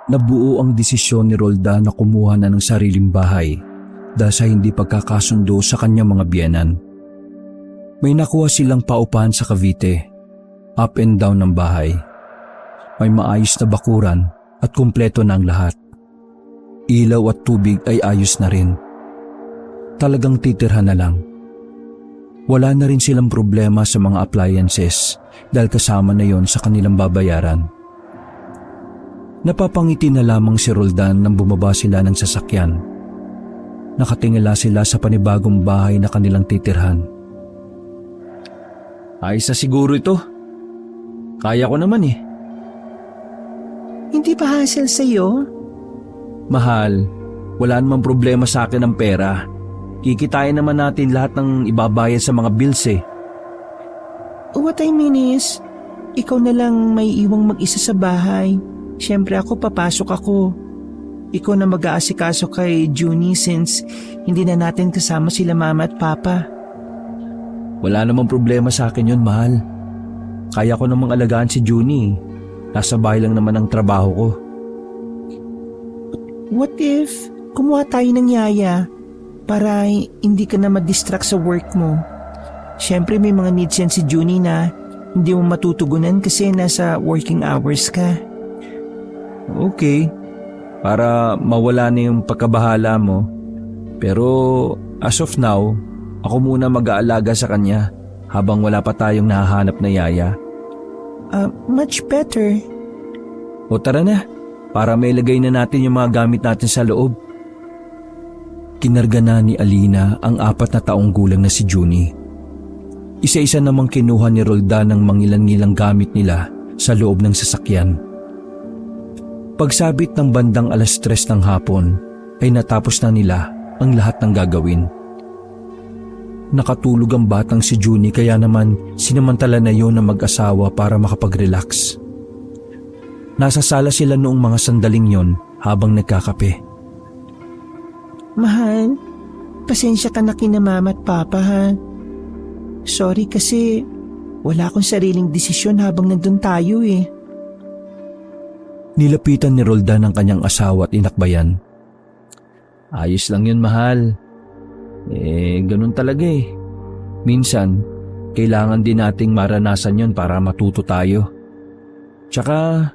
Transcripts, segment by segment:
Nabuo ang desisyon ni Roldan na kumuha na ng sariling bahay dahil sa hindi pagkakasundo sa kanyang mga biyenan. May nakuha silang paupahan sa Cavite, up and down ng bahay. May maayos na bakuran at kumpleto na ang lahat. Ilaw at tubig ay ayos na rin. Talagang titirhan na lang. Wala na rin silang problema sa mga appliances dahil kasama na yon sa kanilang babayaran. Napapangiti na lamang si Roldan nang bumaba sila ng sasakyan. Nakatingala sila sa panibagong bahay na kanilang titirhan. Ayos na siguro ito. Kaya ko naman eh. Hindi pa hassle sa'yo? Mahal, wala namang problema sa akin ang pera. Kikitain naman natin lahat ng ibabayad sa mga bills eh. What I mean is, ikaw na lang may iwang mag-isa sa bahay. Siyempre ako papasok ako. Ikaw na mag-aasikaso kay Junie since hindi na natin kasama sila mama at papa. Wala namang problema sa akin yun, mahal. Kaya ko namang alagaan si Junie. Nasa bahay lang naman ang trabaho ko. What if kumuha tayo ng yaya para hindi ka na ma-distract sa work mo? Siyempre may mga needs yan si Junie na hindi mo matutugunan kasi nasa working hours ka. Okay, para mawala na yung pagkabahala mo. Pero as of now, ako muna mag-aalaga sa kanya habang wala pa tayong nahahanap na yaya. Much better. O tara na, para may lagay na natin yung mga gamit natin sa loob. Kinarga na ni Alina ang 4 na taong gulang na si Junie. Isa-isa namang kinuha ni Roldan ang mangilan-ngilang gamit nila sa loob ng sasakyan. Pagsabit ng bandang 3:00 ng hapon ay natapos na nila ang lahat ng gagawin. Nakatulog ang batang si Junie kaya naman sinamantala na yon ng mag-asawa para makapag-relax. Nasa sala sila noong mga sandaling yon habang nagkakape. Mahal, pasensya ka na kina mama at papa ha. Sorry kasi wala akong sariling desisyon habang nandun tayo eh. Nilapitan ni Roldan ang kanyang asawa at inakbayan. Ayos lang yun, mahal. Ganun talaga eh. Minsan, kailangan din nating maranasan yun para matuto tayo. Tsaka,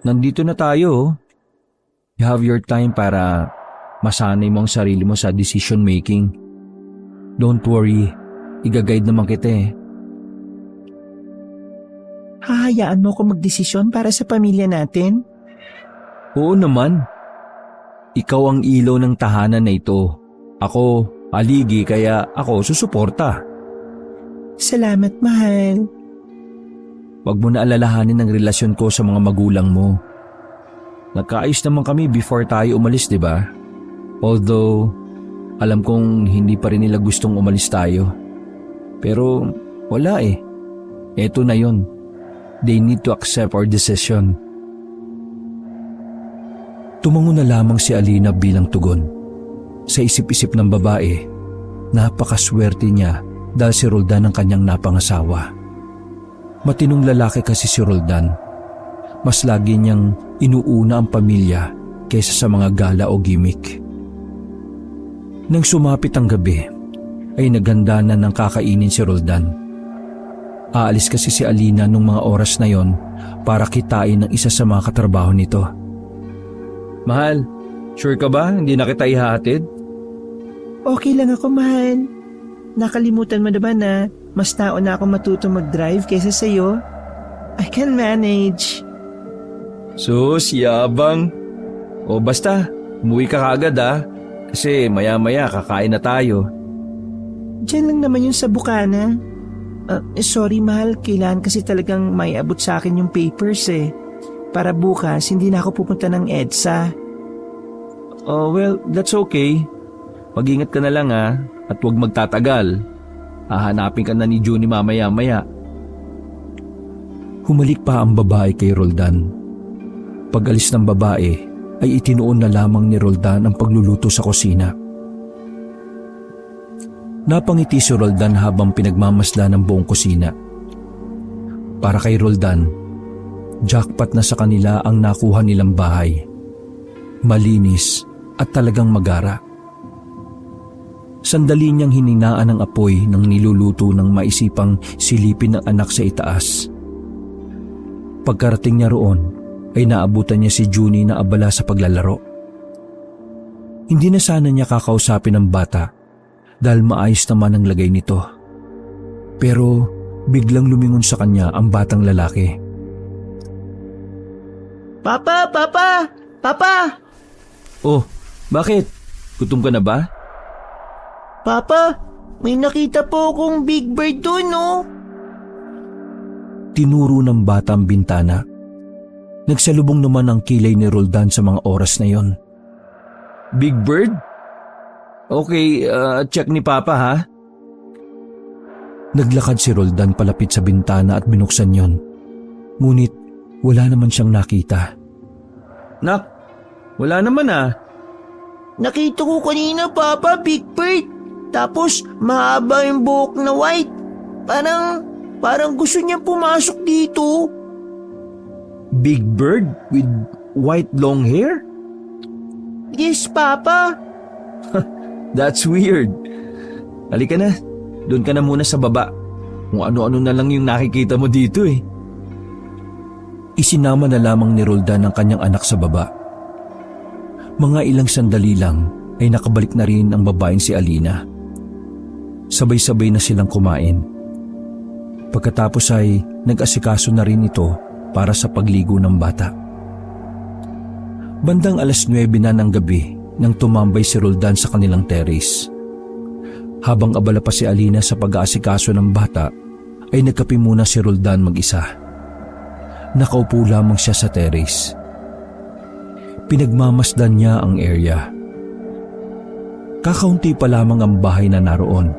nandito na tayo. You have your time para masanay mo ang sarili mo sa decision making. Don't worry, iga-guide naman kita eh. Hahayaan mo ko magdesisyon para sa pamilya natin? Oo naman. Ikaw ang ilaw ng tahanan na ito. Ako, aligi kaya ako susuporta. Salamat, mahal. Huwag mo na alalahanin ang relasyon ko sa mga magulang mo. Nagkaayos naman kami before tayo umalis, di ba? Although, alam kong hindi pa rin nila gustong umalis tayo. Pero wala eh. Eto na yon. They need to accept our decision. Tumango na lamang si Alina bilang tugon. Sa isip-isip ng babae, napakaswerte niya dahil si Roldan ang kanyang napangasawa. Matinong lalaki kasi si Roldan. Mas lagi niyang inuuna ang pamilya kaysa sa mga gala o gimmick. Nang sumapit ang gabi, ay naghanda na ng kakainin si Roldan. Aalis kasi si Alina nung mga oras na yon para kitain ng isa sa mga katrabaho nito. Mahal, sure ka ba hindi na kita ihahatid? Okay lang ako, mahal. Nakalimutan mo na ba na mas nauna ako matuto mag-drive kaysa sa'yo? I can manage. Sus, yabang. O basta, umuwi ka kaagad kasi maya-maya kakain na tayo. Diyan lang naman yung sa Bukana. Sorry, mahal. Kailangan kasi talagang may abot sa akin yung papers eh. Para bukas, hindi na ako pupunta ng EDSA. Oh, well, that's okay. Mag-ingat ka na lang at huwag magtatagal. Hahanapin ka na ni Junie mamaya-maya. Humalik pa ang babae kay Roldan. Pag-alis ng babae, ay itinuon na lamang ni Roldan ang pagluluto sa kusina. Napangiti si Roldan habang pinagmamasla ng buong kusina. Para kay Roldan, jackpot na sa kanila ang nakuha nilang bahay malinis at talagang magara. Sandali niyang hininaan ang apoy ng niluluto ng maisipang silipin ng anak sa itaas. Pagkarating niya roon ay naabutan niya si Junie na abala sa paglalaro. Hindi na sana niya kakausapin ang bata dahil maayos naman ang lagay nito. Pero biglang lumingon sa kanya ang batang lalaki. Papa! Papa! Papa! Oh, bakit? Gutom ka na ba? Papa, may nakita po akong big bird doon, no? Tinuro ng bata ang bintana. Nagsalubong naman ang kilay ni Roldan sa mga oras na yon. Big bird? Okay, check ni Papa ha? Naglakad si Roldan palapit sa bintana at binuksan yon. Ngunit wala naman siyang nakita. Nak, wala naman ah. Nakita ko kanina, Papa, big bird. Tapos mahaba yung buhok na white. Parang gusto niya pumasok dito. Big bird with white long hair? Yes, Papa. That's weird. Halika na, doon ka na muna sa baba. Kung ano-ano na lang yung nakikita mo dito eh. Isinama na lamang ni Roldan ang kanyang anak sa baba. Mga ilang sandali lang ay nakabalik na rin ang babaeng si Alina. Sabay-sabay na silang kumain. Pagkatapos ay nag-asikaso na rin ito para sa pagligo ng bata. Bandang 9:00 na ng gabi nang tumambay si Roldan sa kanilang terrace. Habang abala pa si Alina sa pag-aasikaso ng bata, ay nagkape muna si Roldan mag-isa. Nakaupo lamang siya sa terrace. Pinagmamasdan niya ang area. Kakaunti pa lamang ang bahay na naroon.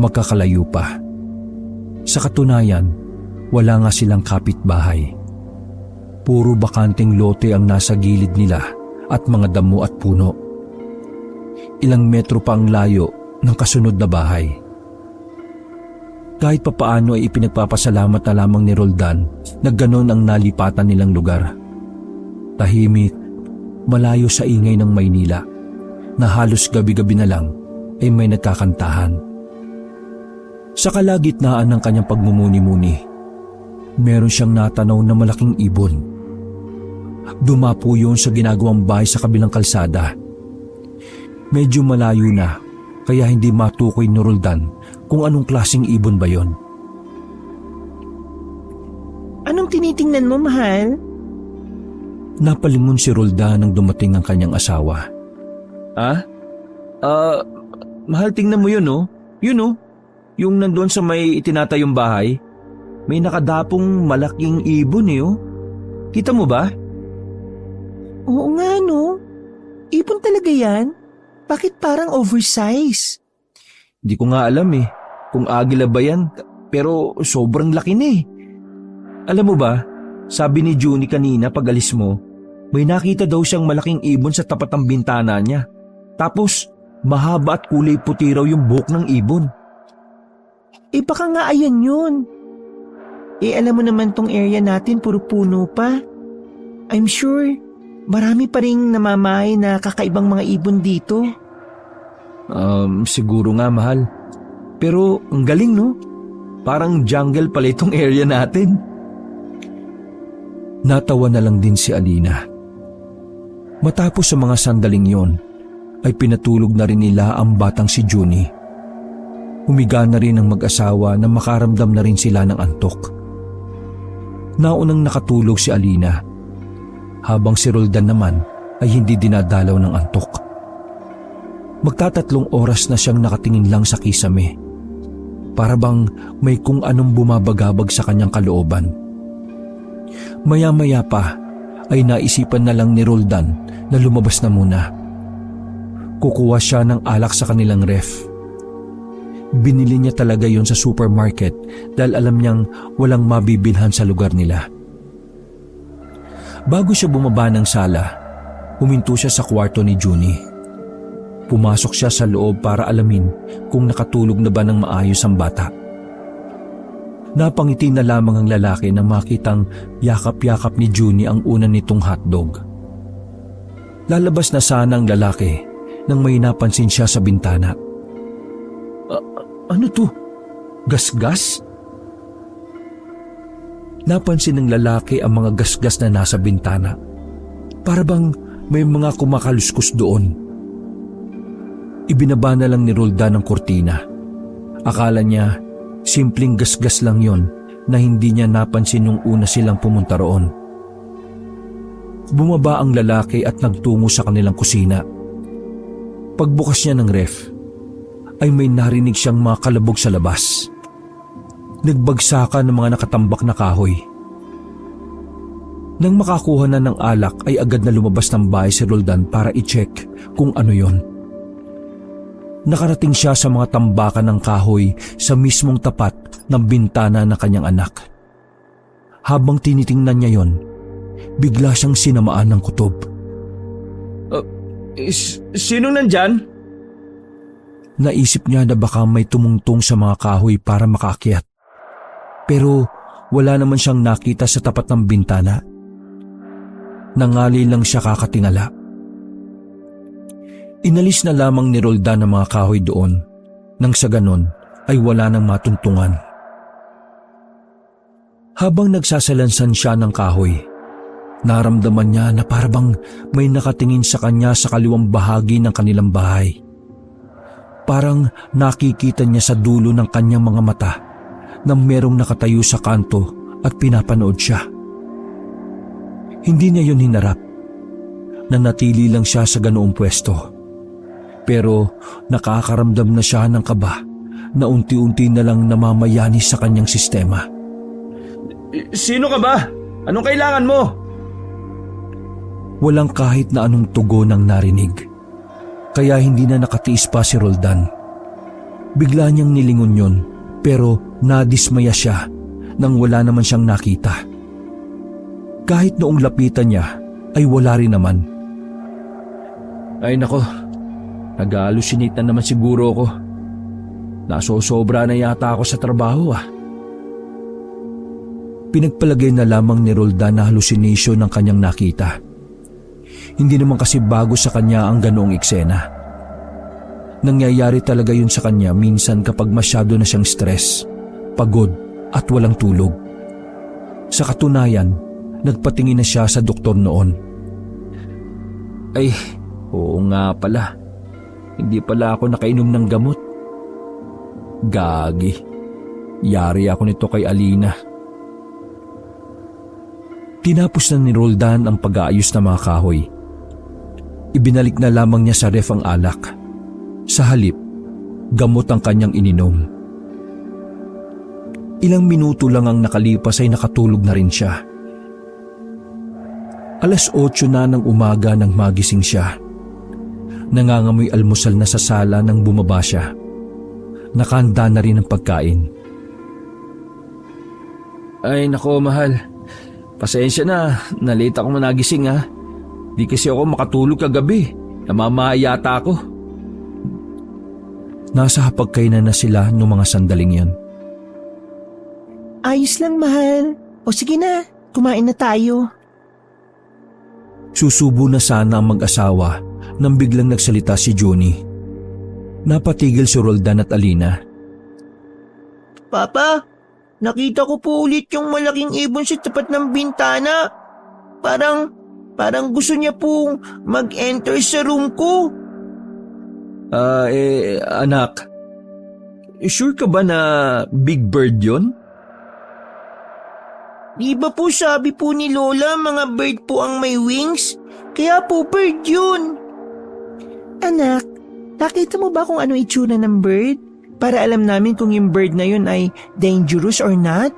Magkakalayo pa. Sa katunayan, wala nga silang kapitbahay. Puro bakanting lote ang nasa gilid nila at mga damo at puno. Ilang metro pa ang layo ng kasunod na bahay. Kahit papaano ay ipinagpapasalamat na lamang ni Roldan na ganon ang nalipatan nilang lugar. Tahimik, malayo sa ingay ng Maynila, na halos gabi-gabi na lang ay may nagkakantahan. Sa kalagitnaan ng kanyang pagmumuni-muni, meron siyang natanaw na malaking ibon. Dumapo yun sa ginagawang bahay sa kabilang kalsada. Medyo malayo na, kaya hindi matukoy ni Roldan kung anong klaseng ibon ba yon. Anong tinitingnan mo, mahal? Napalingon si Roldan nang dumating ang kanyang asawa. Mahal, tingnan mo yun oh. Yun oh. Yung nandoon sa may itinatayong bahay, may nakadapong malaking ibon eh oh. Kita mo ba? Oo nga, no? Ibon talaga yan? Bakit parang oversize? Hindi ko nga alam eh, kung agila ba yan, pero sobrang laki na eh. Alam mo ba, sabi ni Junie kanina pag alis mo, may nakita daw siyang malaking ibon sa tapat ng bintana niya. Tapos, mahaba at kulay puti raw yung buhok ng ibon. Baka nga ayan yun. Alam mo naman tong area natin puro puno pa. I'm sure marami pa ring namamahay na kakaibang mga ibon dito. Siguro nga mahal. Pero ang galing no? Parang jungle pala itong area natin. Natawa na lang din si Alina. Matapos sa mga sandaling yon, ay pinatulog na rin nila ang batang si Junie. Humiga na rin ang mag-asawa na makaramdam na rin sila ng antok. Naunang nakatulog si Alina, habang si Roldan naman ay hindi dinadalaw ng antok. Magtatatlong oras na siyang nakatingin lang sa kisame, para bang may kung anong bumabagabag sa kanyang kalooban. Maya-maya pa ay naisipan na lang ni Roldan na lumabas na muna. Kukuha siya ng alak sa kanilang ref. Binili niya talaga yon sa supermarket dahil alam niyang walang mabibilhan sa lugar nila. Bago siya bumaba ng sala, huminto siya sa kwarto ni Junie. Pumasok siya sa loob para alamin kung nakatulog na ba ng maayos ang bata. Napangiti na lamang ang lalaki na makitang yakap-yakap ni Junie ang una nitong hotdog. Lalabas na sana ang lalaki nang may napansin siya sa bintana. Ano to? Gasgas? Napansin ng lalaki ang mga gasgas na nasa bintana. Para bang may mga kumakaluskus doon. Ibinaba na lang ni Roldan ang kurtina. Akala niya simpleng gasgas lang yon na hindi niya napansin nung una silang pumunta roon. Bumaba ang lalaki at nagtungo sa kanilang kusina. Pagbukas niya ng ref, ay may narinig siyang mga kalabog sa labas. Nagbagsakan ng mga nakatambak na kahoy. Nang makakuha na ng alak ay agad na lumabas ng bahay si Roldan para i-check kung ano yon. Nakarating siya sa mga tambakan ng kahoy sa mismong tapat ng bintana ng kanyang anak. Habang tinitingnan niya yon, bigla siyang sinamaan ng kutob. Sino nandyan? Naisip niya na baka may tumungtong sa mga kahoy para makaakyat. Pero wala naman siyang nakita sa tapat ng bintana. Nangali lang siya kakatingala. Inalis na lamang ni Roldan ang mga kahoy doon, nang sa ganon ay wala nang matuntungan. Habang nagsasalansan siya ng kahoy, naramdaman niya na parabang may nakatingin sa kanya sa kaliwang bahagi ng kanilang bahay. Parang nakikita niya sa dulo ng kanyang mga mata na merong nakatayo sa kanto at pinapanood siya. Hindi niya yun hinarap. Nanatili lang siya sa ganoong pwesto. Pero nakakaramdam na siya ng kaba na unti-unti na lang namamayani sa kanyang sistema. Sino ka ba? Anong kailangan mo? Walang kahit na anong tugon ang narinig. Kaya hindi na nakatiis pa si Roldan. Bigla niyang nilingon yun, pero nadismaya siya nang wala naman siyang nakita. Kahit noong lapitan niya ay wala rin naman. Ay nako, nag-hallucinate na naman siguro ako. Nasosobra na yata ako sa trabaho Pinagpalagay na lamang ni Roldan na hallucination ng kanyang nakita. Hindi naman kasi bago sa kanya ang ganoong eksena. Nangyayari talaga yun sa kanya minsan kapag masyado na siyang stress, pagod at walang tulog. Sa katunayan, nagpatingin na siya sa doktor noon. Ay, oo nga pala. Hindi pala ako nakainom ng gamot. Gagi. Yari ako nito kay Alina. Tinapos na ni Roldan ang pag-aayos ng mga kahoy. Ibinalik na lamang niya sa ref ang alak. Sa halip, gamot ang kanyang ininom. Ilang minuto lang ang nakalipas ay nakatulog na rin siya. 8:00 na ng umaga nang magising siya. Nangangamoy almusal na sa sala nang bumaba siya. Nakahanda na rin ang pagkain. Ay nako mahal, pasensya na, nalate ako nagising Di kasi ako makatulog kagabi, namamaya yata ako. Nasa hapagkainan na sila noong mga sandaling yan. Ayos lang, mahal. O sige na, kumain na tayo. Susubo na sana ang mag-asawa nang biglang nagsalita si Johnny. Napatigil si Roldan at Alina. Papa, nakita ko po ulit yung malaking ibon sa tapat ng bintana. Parang gusto niya pong mag-enter sa room ko. Anak, sure ka ba na big bird yon? Di ba po sabi po ni Lola mga bird po ang may wings? Kaya po bird yun. Anak, nakita mo ba kung ano itsura ng bird? Para alam namin kung yung bird na yun ay dangerous or not?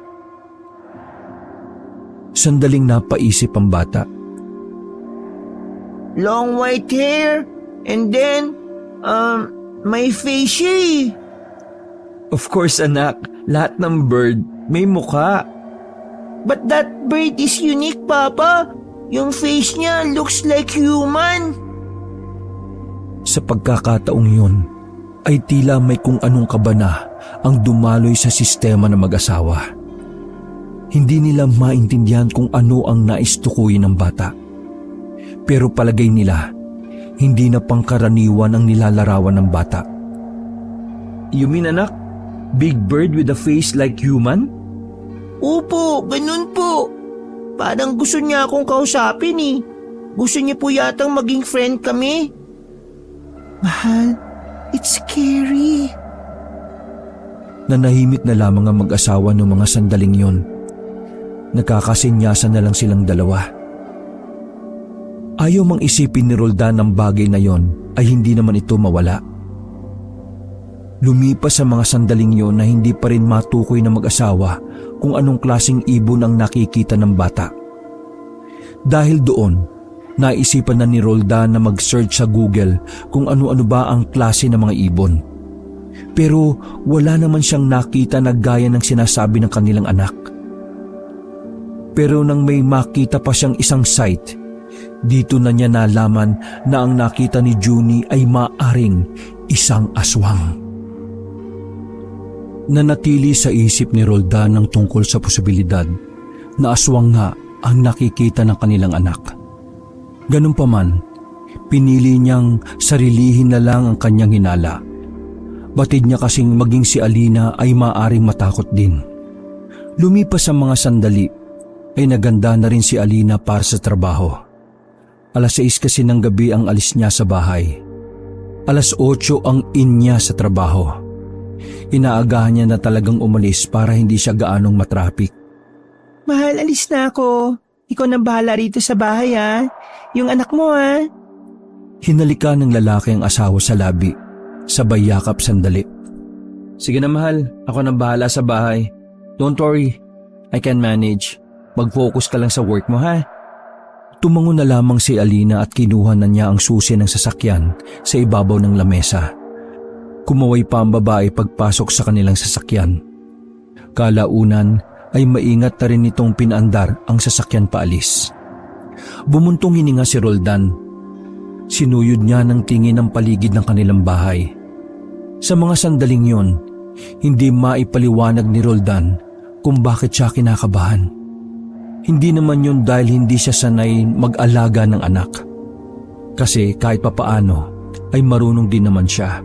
Sandaling napaisip ang bata. Long white hair, and then, may face siya Of course anak, lahat ng bird may mukha. But that bird is unique, Papa. Yung face niya looks like human. Sa pagkakataong yun, ay tila may kung anong kabana ang dumaloy sa sistema ng mag-asawa. Hindi nila maintindihan kung ano ang nais tukuyin ng bata. Pero palagay nila hindi na pangkaraniwan ang nilalarawan ng bata. You mean anak? Big bird with a face like human? Opo, ganun po. Parang gusto niya akong kausapin eh. Gusto niya po yatang maging friend kami. Mahal, it's scary. Nanahimik na lamang ang mag-asawa noong mga sandaling yon. Nakakasinyasan na lang silang dalawa. Ayaw mang isipin ni Roldan ang bagay na yon ay hindi naman ito mawala. Lumipas sa mga sandaling yon na hindi pa rin matukoy na mag-asawa kung anong klaseng ibon ang nakikita ng bata. Dahil doon, naisipan na ni Roldan na mag-search sa Google kung ano-ano ba ang klase ng mga ibon. Pero wala naman siyang nakita na gaya ng sinasabi ng kanilang anak. Pero nang may makita pa siyang isang site, dito na niya nalaman na ang nakita ni Junie ay maaring isang aswang. Nanatili sa isip ni Roldan ang tungkol sa posibilidad na aswang nga ang nakikita ng kanilang anak. Ganun pa man, pinili niyang sarilihin na lang ang kanyang hinala. Batid niya kasing maging si Alina ay maaring matakot din. Lumipas ang mga sandali ay naganda na rin si Alina para sa trabaho. 6:00 kasi ng gabi ang alis niya sa bahay. 8:00 ang in niya sa trabaho. Inaagahan niya na talagang umalis para hindi siya gaanong matrafik. Mahal, alis na ako. Ikaw nang bahala rito sa bahay ha. Yung anak mo ha. Hinalika ng lalaki ang asawa sa labi, sabay yakap sandali. Sige na mahal, ako nang bahala sa bahay. Don't worry, I can manage. Mag-focus ka lang sa work mo ha. Tumango na lamang si Alina at kinuha na niya ang susi ng sasakyan sa ibabaw ng lamesa. Kumaway pa ang babae pagpasok sa kanilang sasakyan. Kalaunan ay maingat na rin nitong pinaandar ang sasakyan paalis. Bumuntong hininga si Roldan. Sinuyod niya ng tingin ang paligid ng kanilang bahay. Sa mga sandaling yon, hindi maipaliwanag ni Roldan kung bakit siya kinakabahan. Hindi naman yun dahil hindi siya sanay mag-alaga ng anak. Kasi kahit papaano ay marunong din naman siya.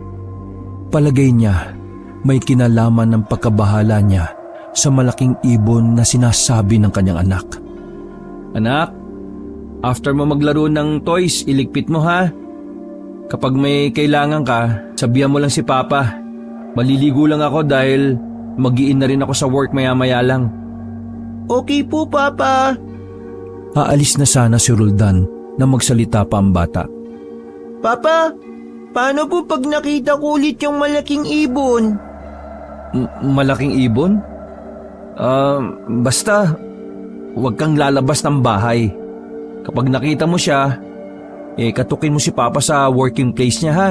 Palagay niya may kinalaman ng pagkabahala niya sa malaking ibon na sinasabi ng kanyang anak. Anak, after mo maglaro ng toys, iligpit mo ha. Kapag may kailangan ka, sabihan mo lang si Papa. Maliligo lang ako dahil mag-i-in na rin ako sa work maya-maya lang. Okay po, Papa. Aalis na sana si Roldan na magsalita pa ang bata. Papa, paano po pag nakita ko ulit yung malaking ibon? Malaking ibon? Basta, huwag kang lalabas ng bahay. Kapag nakita mo siya, katukin mo si Papa sa working place niya ha.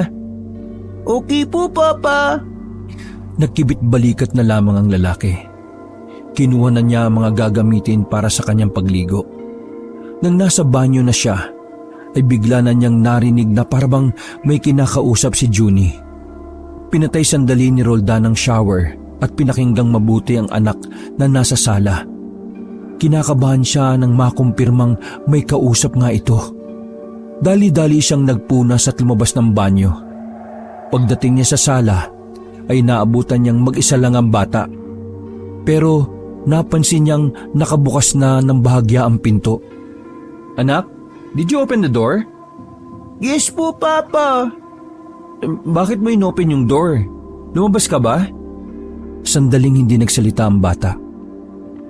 Okay po, Papa. Nagkibit balikat na lamang ang lalaki. Kinuha na niya ang mga gagamitin para sa kanyang pagligo. Nang nasa banyo na siya, ay bigla na niyang narinig na parabang may kinakausap si Junie. Pinatay sandali ni Roldan ang shower at pinakinggang mabuti ang anak na nasa sala. Kinakabahan siya nang makumpirmang may kausap nga ito. Dali-dali siyang nagpunas at lumabas ng banyo. Pagdating niya sa sala, ay naabutan niyang mag-isa lang ang bata. Pero napansin niyang nakabukas na ng bahagya ang pinto. Anak, did you open the door? Yes po, Papa. Bakit mo inopen yung door? Lumabas ka ba? Sandaling hindi nagsalita ang bata.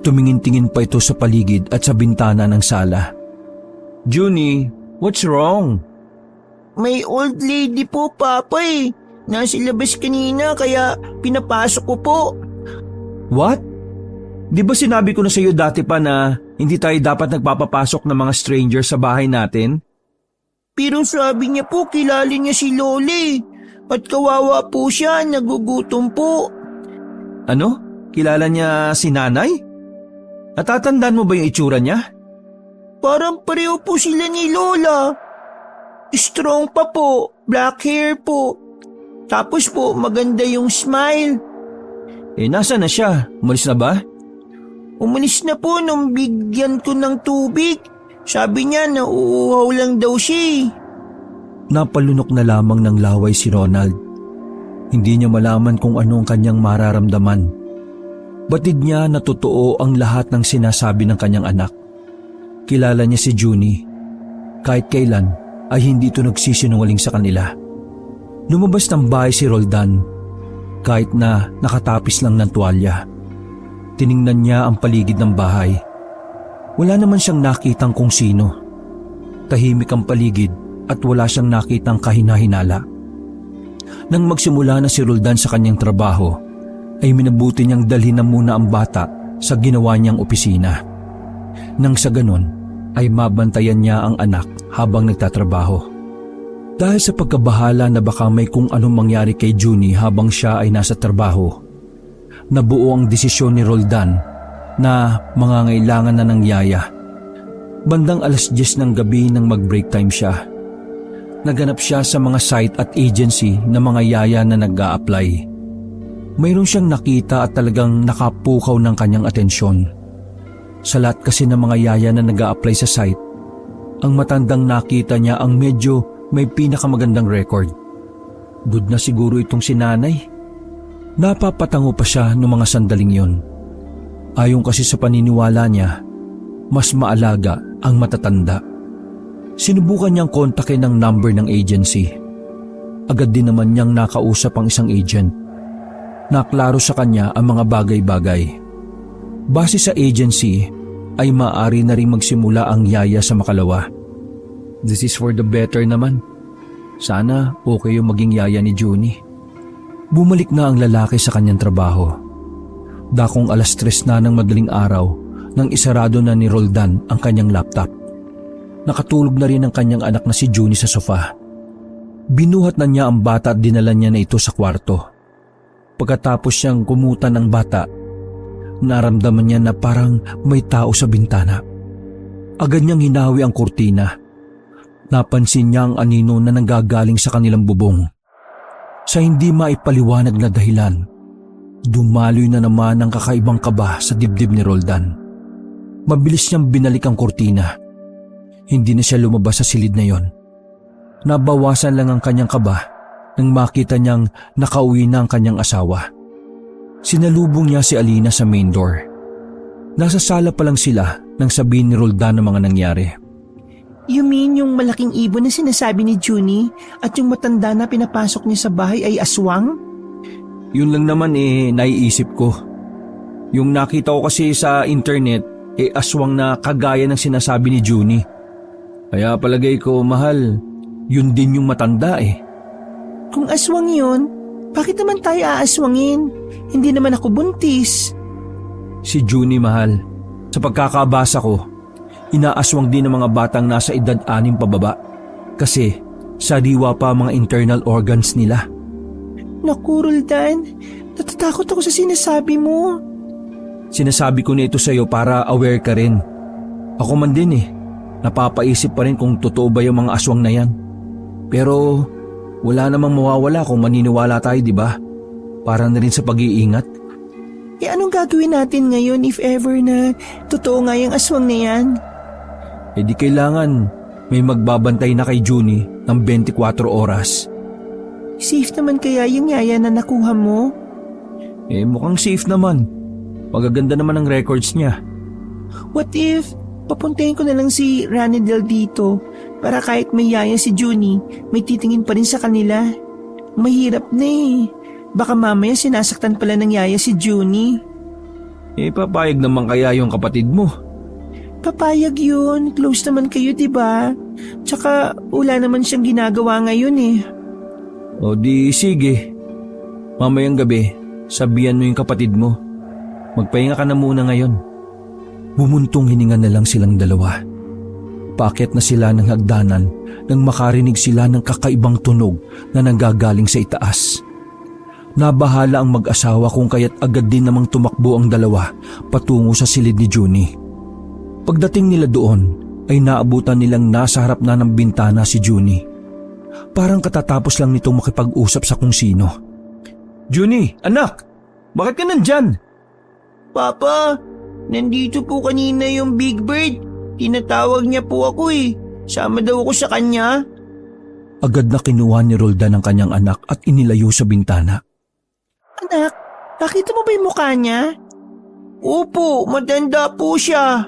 Tumingin-tingin pa ito sa paligid at sa bintana ng sala. Junie, what's wrong? May old lady po, Papa eh. Nasa labas kanina kaya pinapasok ko po. What? Di ba sinabi ko na sa iyo dati pa na hindi tayo dapat nagpapapasok ng mga stranger sa bahay natin? Pero sabi niya po kilala niya si Loli. At kawawa po siya, nagugutom po. Ano? Kilala niya si nanay? Natatandaan mo ba yung itsura niya? Parang pareho po sila ni Lola. Strong pa po, black hair po. Tapos po maganda yung smile. Nasa na siya? Umalis na ba? Umalis na po nung bigyan ko ng tubig. Sabi niya na uuhaw lang daw siya. Napalunok na lamang ng laway si Ronald. Hindi niya malaman kung ano ang kanyang mararamdaman. Batid niya na totoo ang lahat ng sinasabi ng kanyang anak. Kilala niya si Junie. Kahit kailan ay hindi ito nagsisinungaling sa kanila. Lumabas ng bahay si Roldan kahit na nakatapis lang ng tuwalya. Tiningnan niya ang paligid ng bahay. Wala naman siyang nakitang kung sino. Tahimik ang paligid at wala siyang nakitang kahina-hinala. Nang magsimula na si Roldan sa kanyang trabaho, ay minabuti niyang dalhin na muna ang bata sa ginawa niyang opisina. Nang sa ganon, ay mabantayan niya ang anak habang nagtatrabaho. Dahil sa pagkabahala na baka may kung anong mangyari kay Junie habang siya ay nasa trabaho, nabuo ang desisyon ni Roldan na mangangailangan na ng yaya. Bandang 10:00 ng gabi nang mag-break time siya. Naganap siya sa mga site at agency na mga yaya na nag-a-apply. Mayroon siyang nakita at talagang nakapukaw ng kanyang atensyon. Sa lahat kasi ng mga yaya na nag-a-apply sa site, ang matandang nakita niya ang medyo may pinakamagandang record. Good na siguro itong si nanay. Napapatango pa siya noong mga sandaling yon. Ayon kasi sa paniniwala niya, mas maalaga ang matatanda. Sinubukan niyang kontakin ang number ng agency. Agad din naman niyang nakausap ang isang agent. Naklaro sa kanya ang mga bagay-bagay. Base sa agency, ay maaari na rin magsimula ang yaya sa makalawa. This is for the better naman. Sana okay yung maging yaya ni Junie. Bumalik na ang lalaki sa kanyang trabaho. Dakong 3:00 na ng madaling araw nang isarado na ni Roldan ang kanyang laptop. Nakatulog na rin ang kanyang anak na si Junie sa sofa. Binuhat na niya ang bata at dinala niya na ito sa kwarto. Pagkatapos siyang kumutan ng bata, naramdaman niya na parang may tao sa bintana. Agad niyang hinawi ang kurtina. Napansin niya ang anino na nanggagaling sa kanilang bubong. Sa hindi maipaliwanag na dahilan, dumaloy na naman ang kakaibang kaba sa dibdib ni Roldan. Mabilis niyang binalik ang kurtina. Hindi na siya lumabas sa silid na yon. Nabawasan lang ang kanyang kaba nang makita niyang nakauwi na ang kanyang asawa. Sinalubong niya si Alina sa main door. Nasa sala pa lang sila nang sabihin ni Roldan ang mga nangyari. You mean yung malaking ibon na sinasabi ni Junie at yung matanda na pinapasok niya sa bahay ay aswang? Yun lang naman naiisip ko. Yung nakita ko kasi sa internet, aswang na kagaya ng sinasabi ni Junie. Kaya palagay ko, mahal, yun din yung matanda Kung aswang yun, bakit naman tayo aaswangin? Hindi naman ako buntis. Si Junie, mahal, sa pagkakabasa ko, inaaswang din ng mga batang nasa edad 6 pababa. Kasi sariwa pa ang mga internal organs nila. Naku, Roldan, natatakot ako sa sinasabi mo. Sinasabi ko na ito sa'yo para aware ka rin. Ako man din napapaisip pa rin kung totoo ba yung mga aswang na yan. Pero wala namang mawawala kung maniniwala tayo, di ba? Para na rin sa pag-iingat. Anong gagawin natin ngayon if ever na totoo nga yung aswang na yan? Di kailangan may magbabantay na kay Junie ng 24 oras. Safe naman kaya yung yaya na nakuha mo? Mukhang safe naman. Magaganda naman ang records niya. What if papuntahin ko na lang si Ranidel dito para kahit may yaya si Junie, may titingin pa rin sa kanila? Mahirap na Baka mamaya sinasaktan pala ng yaya si Junie. Papayag naman kaya yung kapatid mo? Papayag yun. Close naman kayo, diba? Tsaka wala naman siyang ginagawa ngayon O di sige. Mamayang gabi, sabihan mo yung kapatid mo. Magpahinga ka na muna ngayon. Bumuntong hininga na lang silang dalawa. Paakyat na sila ng hagdanan nang makarinig sila ng kakaibang tunog na nanggagaling sa itaas. Nabahala ang mag-asawa kung kaya't agad din namang tumakbo ang dalawa patungo sa silid ni Junie. Pagdating nila doon ay naabutan nilang nasa harap na ng bintana si Junie. Parang katatapos lang nitong makipag-usap sa kung sino. Junie, anak! Bakit ka nandyan? Papa, nandito po kanina yung Big Bird. Tinatawag niya po ako Sama daw ako sa kanya. Agad na kinuha ni Roldan ang kanyang anak at inilayo sa bintana. Anak, nakita mo ba yung mukha niya? Opo, matanda po siya.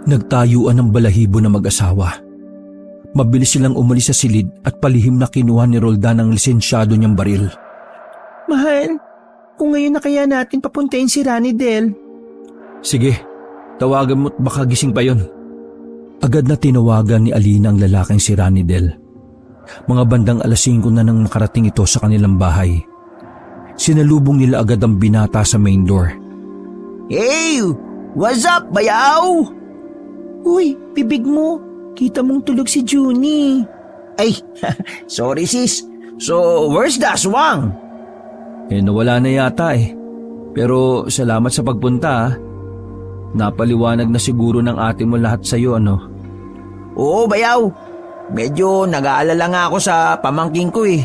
Nagtayuan ng balahibo na mag-asawa. Mabilis silang umalis sa silid at palihim na kinuha ni Roldan ang lisensyado niyang baril. Mahal, kung ngayon na kaya natin papuntahin si Ranidel. Sige, tawagan mo't baka gising pa yon. Agad na tinawagan ni Alina ang lalaking si Ranidel. Mga bandang 5:00 na nang makarating ito sa kanilang bahay. Sinalubong nila agad ang binata sa main door. Hey! What's up, bayaw? Uy, bibig mo. Kita mong tulog si Junie. Ay, sorry sis. So, where's the aswang? Nawala na yata eh. Pero salamat sa pagpunta ah. Napaliwanag na siguro ng ate mo lahat sa'yo ano? Oo, bayaw. Medyo nag-aalala nga ako sa pamangkin ko eh.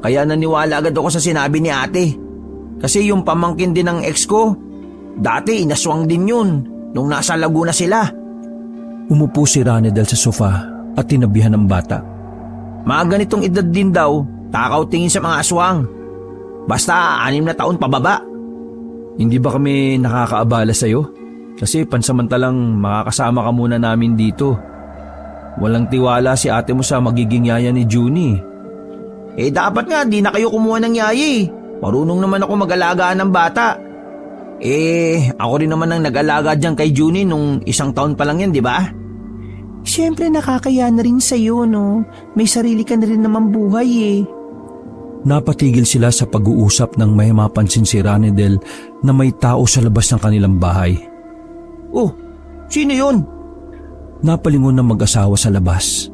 Kaya naniwala agad ako sa sinabi ni ate. Kasi yung pamangkin din ng ex ko, dati inaswang din yun nung nasa Laguna sila. Umupo si Ranidel sa sofa at tinabihan ng bata. Mga ganitong edad din daw, takaw tingin sa mga aswang. Basta 6 na taon pababa. Hindi ba kami nakakaabala sa'yo? Kasi pansamantalang makakasama ka muna namin dito. Walang tiwala si ate mo sa magiging yaya ni Junie. Dapat nga di na kayo kumuha ng yaya eh. Marunong naman ako mag-alagaan ng bata. Ako rin naman ang nag-alaga dyan kay Junie nung 1 taon pa lang yan, di ba? Siyempre nakakaya na rin sa'yo, no? May sarili ka na rin naman buhay eh. Napatigil sila sa pag-uusap nang may mapansin si Ranidel na may tao sa labas ng kanilang bahay. Oh, sino yun? Napalingon ng mag-asawa sa labas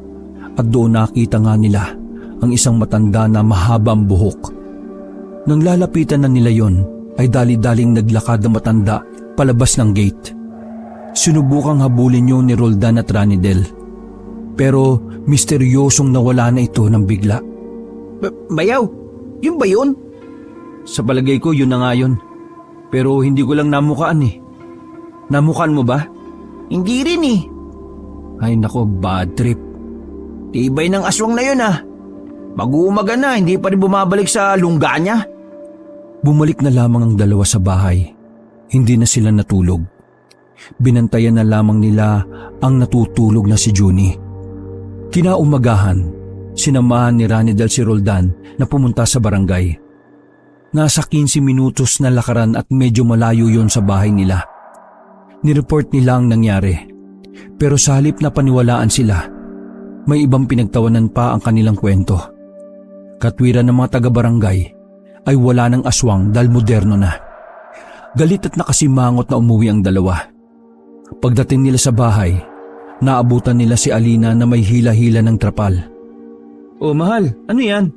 at doon nakita nga nila ang isang matanda na mahaba ang buhok. Nang lalapitan na nila yon ay dali-daling naglakad ang matanda palabas ng gate. Sinubukang habulin yun ni Roldan at Ranidel. Pero misteryosong nawala na ito ng bigla. Bayaw, yun ba yun? Sa palagay ko yun na nga yun. Pero hindi ko lang namukaan eh. Namukaan mo ba? Hindi rin eh. Ay nako, bad trip. Tibay ng aswang na yun ah. Mag-uumaga na, hindi pa rin bumabalik sa lungga niya. Bumalik na lamang ang dalawa sa bahay. Hindi na sila natulog. Binantayan na lamang nila ang natutulog na si Junie. Kinaumagahan, sinamahan ni Ranidel si Roldan na pumunta sa barangay. Nasa 15 minutos na lakaran at medyo malayo yon sa bahay nila. Nireport nila ang nangyari. Pero sa halip na paniwalaan sila, may ibang pinagtawanan pa ang kanilang kwento. Katwiran ng mga taga-barangay ay wala ng aswang dahil moderno na. Galit at nakasimangot na umuwi ang dalawa. Pagdating nila sa bahay, naabutan nila si Alina na may hila-hila ng trapal. Oh mahal, ano yan?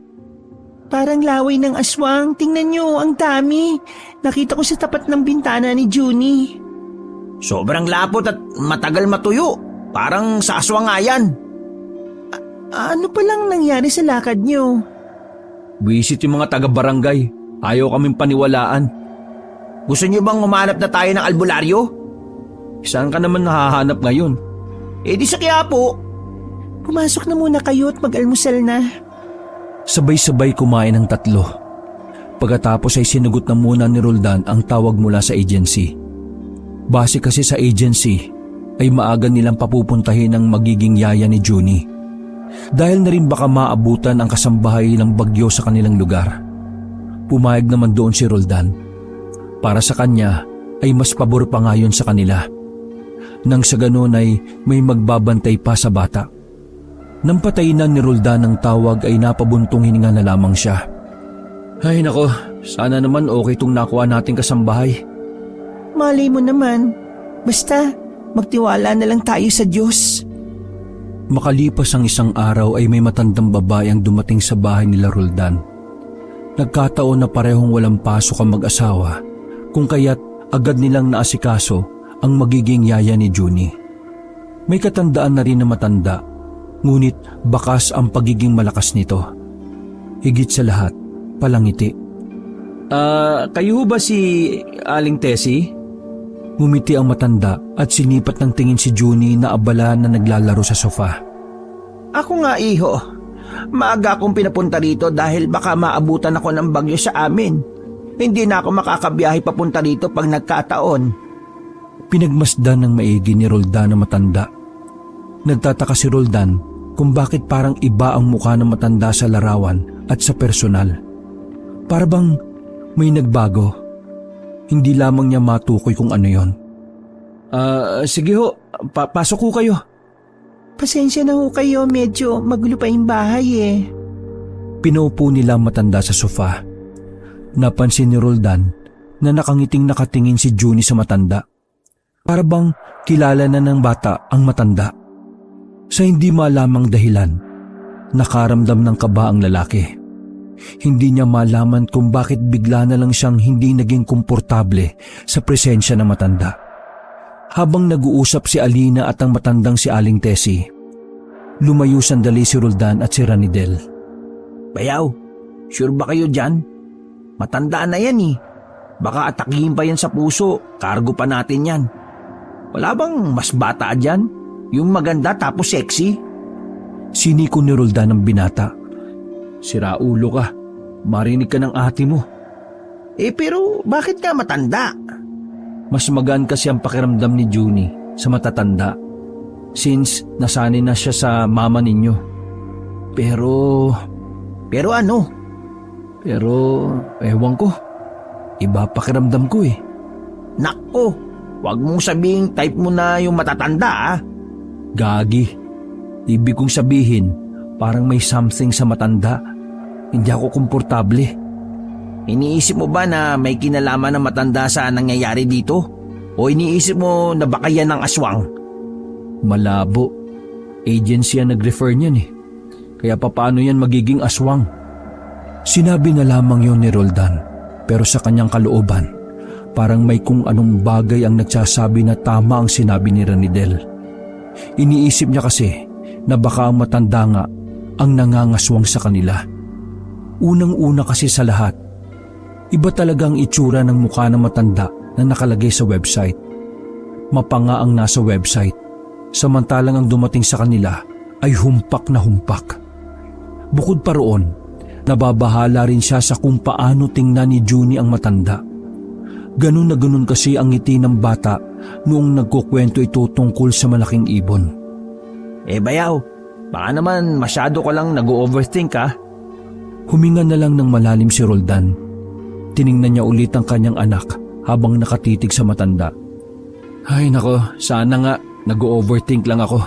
Parang laway ng aswang. Tingnan nyo, ang dami. Nakita ko sa tapat ng bintana ni Junie. Sobrang lapot at matagal matuyo. Parang sa aswang nga yan. Ano palang nangyari sa lakad nyo? Buwisit yung mga taga-barangay. Ayaw kaming paniwalaan. Gusto nyo bang humanap na tayo ng albularyo? Saan ka naman nahahanap ngayon? Di sa Quiapo. Pumasok na muna kayo at mag-almusal na. Sabay-sabay kumain ang tatlo. Pagkatapos ay sinugot na muna ni Roldan ang tawag mula sa agency. Base kasi sa agency ay maaga nilang papupuntahin ang magiging yaya ni Junie. Dahil na rin baka maabutan ang kasambahay ng bagyo sa kanilang lugar. Pumayag naman doon si Roldan. Para sa kanya ay mas pabor pa nga yun sa kanila. Nang sa ganon ay may magbabantay pa sa bata. Nang patayin na ni Roldan ang tawag ay napabuntong hininga na lamang siya. Ay nako, sana naman okay itong nakuha nating kasambahay. Malay mo naman. Basta, magtiwala na lang tayo sa Diyos. Makalipas ang 1 araw ay may matandang babae ang dumating sa bahay nila Roldan. Nagkataon na parehong walang pasok ang mag-asawa, kung kaya't agad nilang naasikaso ang magiging yaya ni Junie. May katandaan na rin na matanda, ngunit bakas ang pagiging malakas nito. Higit sa lahat, palangiti. Kayo ba si Aling Tessie? Ngumiti ang matanda at sinipat ng tingin si Junie na abala na naglalaro sa sofa. Ako nga, iho. Maaga akong pinapunta rito dahil baka maabutan ako ng bagyo sa amin. Hindi na ako makakabiyahe papunta rito pag nagkataon. Pinagmasdan ng maigi ni Roldan na matanda. Nagtataka si Roldan kung bakit parang iba ang mukha ng matanda sa larawan at sa personal. Para bang may nagbago. Hindi lamang niya matukoy kung ano yon. Sige ho, pasok ho kayo. Pasensya na ho kayo, medyo magulo pa yung bahay eh. Pinaupo nila ang matanda sa sofa. Napansin ni Roldan na nakangiting nakatingin si Junie sa matanda. Para bang kilala na ng bata ang matanda. Sa hindi malamang dahilan, nakaramdam ng kaba ang lalaki. Hindi niya malaman kung bakit bigla na lang siyang hindi naging komportable sa presensya ng matanda. Habang nag-uusap si Alina at ang matandang si Aling Tessie, lumayo sandali si Roldan at si Ranidel. Bayaw, sure ba kayo dyan? Matandaan na yan eh. Baka atakihin pa yan sa puso, kargo pa natin yan. Wala bang mas bata dyan? Yung maganda tapos sexy? Siniko ni Roldan ang binata. Sira ulo ka, marinig ka ng ate mo. Pero bakit nga matanda? Mas magaan kasi ang pakiramdam ni Junie sa matatanda since nasanay na siya sa mama ninyo. Pero ano? Pero ewan ko, iba pakiramdam ko eh. Nako, wag mong sabihing type mo na yung matatanda ah. Gagi, ibig kong sabihin parang may something sa matanda. Hindi ako komportable. Iniisip mo ba na may kinalaman ng matanda sa nangyayari dito? O iniisip mo na baka yan ang aswang? Malabo. Agency ang nag-refer niyan eh. Kaya paano yan magiging aswang? Sinabi na lamang yon ni Roldan, pero sa kanyang kalooban, parang may kung anong bagay ang nagsasabi na tama ang sinabi ni Ranidel. Iniisip niya kasi na baka ang matanda nga ang nangangaswang sa kanila. Unang-una kasi sa lahat, iba talagang itsura ng mukha ng matanda na nakalagay sa website. Mapanga ang nasa website, samantalang ang dumating sa kanila ay humpak na humpak. Bukod pa roon, nababahala rin siya sa kung paano tingnan ni Junie ang matanda. Ganun na ganun kasi ang ngiti ng bata noong nagkukwento ito tungkol sa malaking ibon. Bayaw, baka naman masyado ko lang nag-overthink ha? Huminga na lang ng malalim si Roldan. Tiningnan niya ulit ang kanyang anak habang nakatitig sa matanda. Ay nako, sana nga nag-overthink lang ako.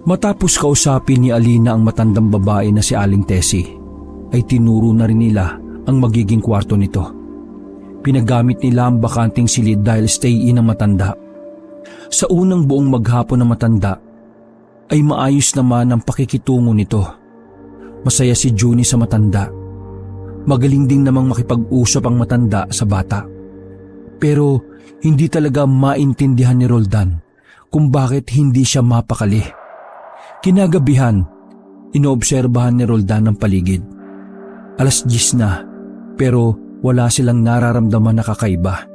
Matapos kausapin ni Alina ang matandang babae na si Aling Tessie, ay tinuro na rin nila ang magiging kwarto nito. Pinagamit nila ang bakanting silid dahil stay-in ang matanda. Sa unang buong maghapon ng matanda, ay maayos naman ang pakikitungo nito. Masaya si Junie sa matanda. Magaling din namang makipag-usap ang matanda sa bata. Pero hindi talaga maintindihan ni Roldan kung bakit hindi siya mapakali. Kinagabihan, inoobserbahan ni Roldan ang paligid. 10:00 na, pero wala silang nararamdaman na kakaiba.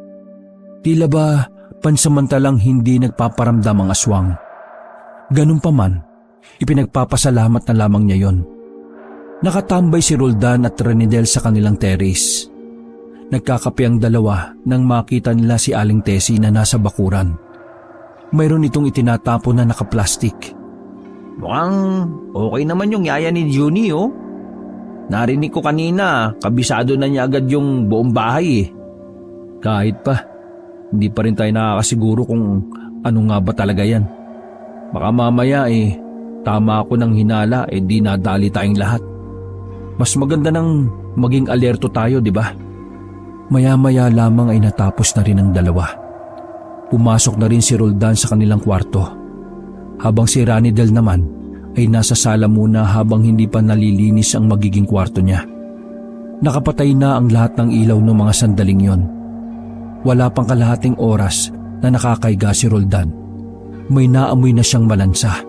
Tila ba pansamantalang hindi nagpaparamdam ang aswang. Ganun pa man, ipinagpapasalamat na lamang niya yon. Nakatambay si Roldan at Ranidel sa kanilang terrace. Nagkakape ang dalawa nang makita nila si Aling Tessie na nasa bakuran. Mayroon itong itinatapon na nakaplastik. Mukhang okay naman yung yaya ni Junie oh. Narinig ko kanina, kabisado na niya agad yung buong bahay eh. Kahit pa, hindi pa rin tayo nakakasiguro kung ano nga ba talaga yan. Baka mamaya tama ako ng hinala di nadali tayong lahat. Mas maganda nang maging alerto tayo, di ba? Maya-maya lamang ay natapos na rin ang dalawa. Pumasok na rin si Roldan sa kanilang kwarto. Habang si Ranidel naman ay nasa sala muna habang hindi pa nalilinis ang magiging kwarto niya. Nakapatay na ang lahat ng ilaw ng mga sandaling yon. Wala pang kalahating oras na nakakaiga si Roldan. May naamoy na siyang malansa.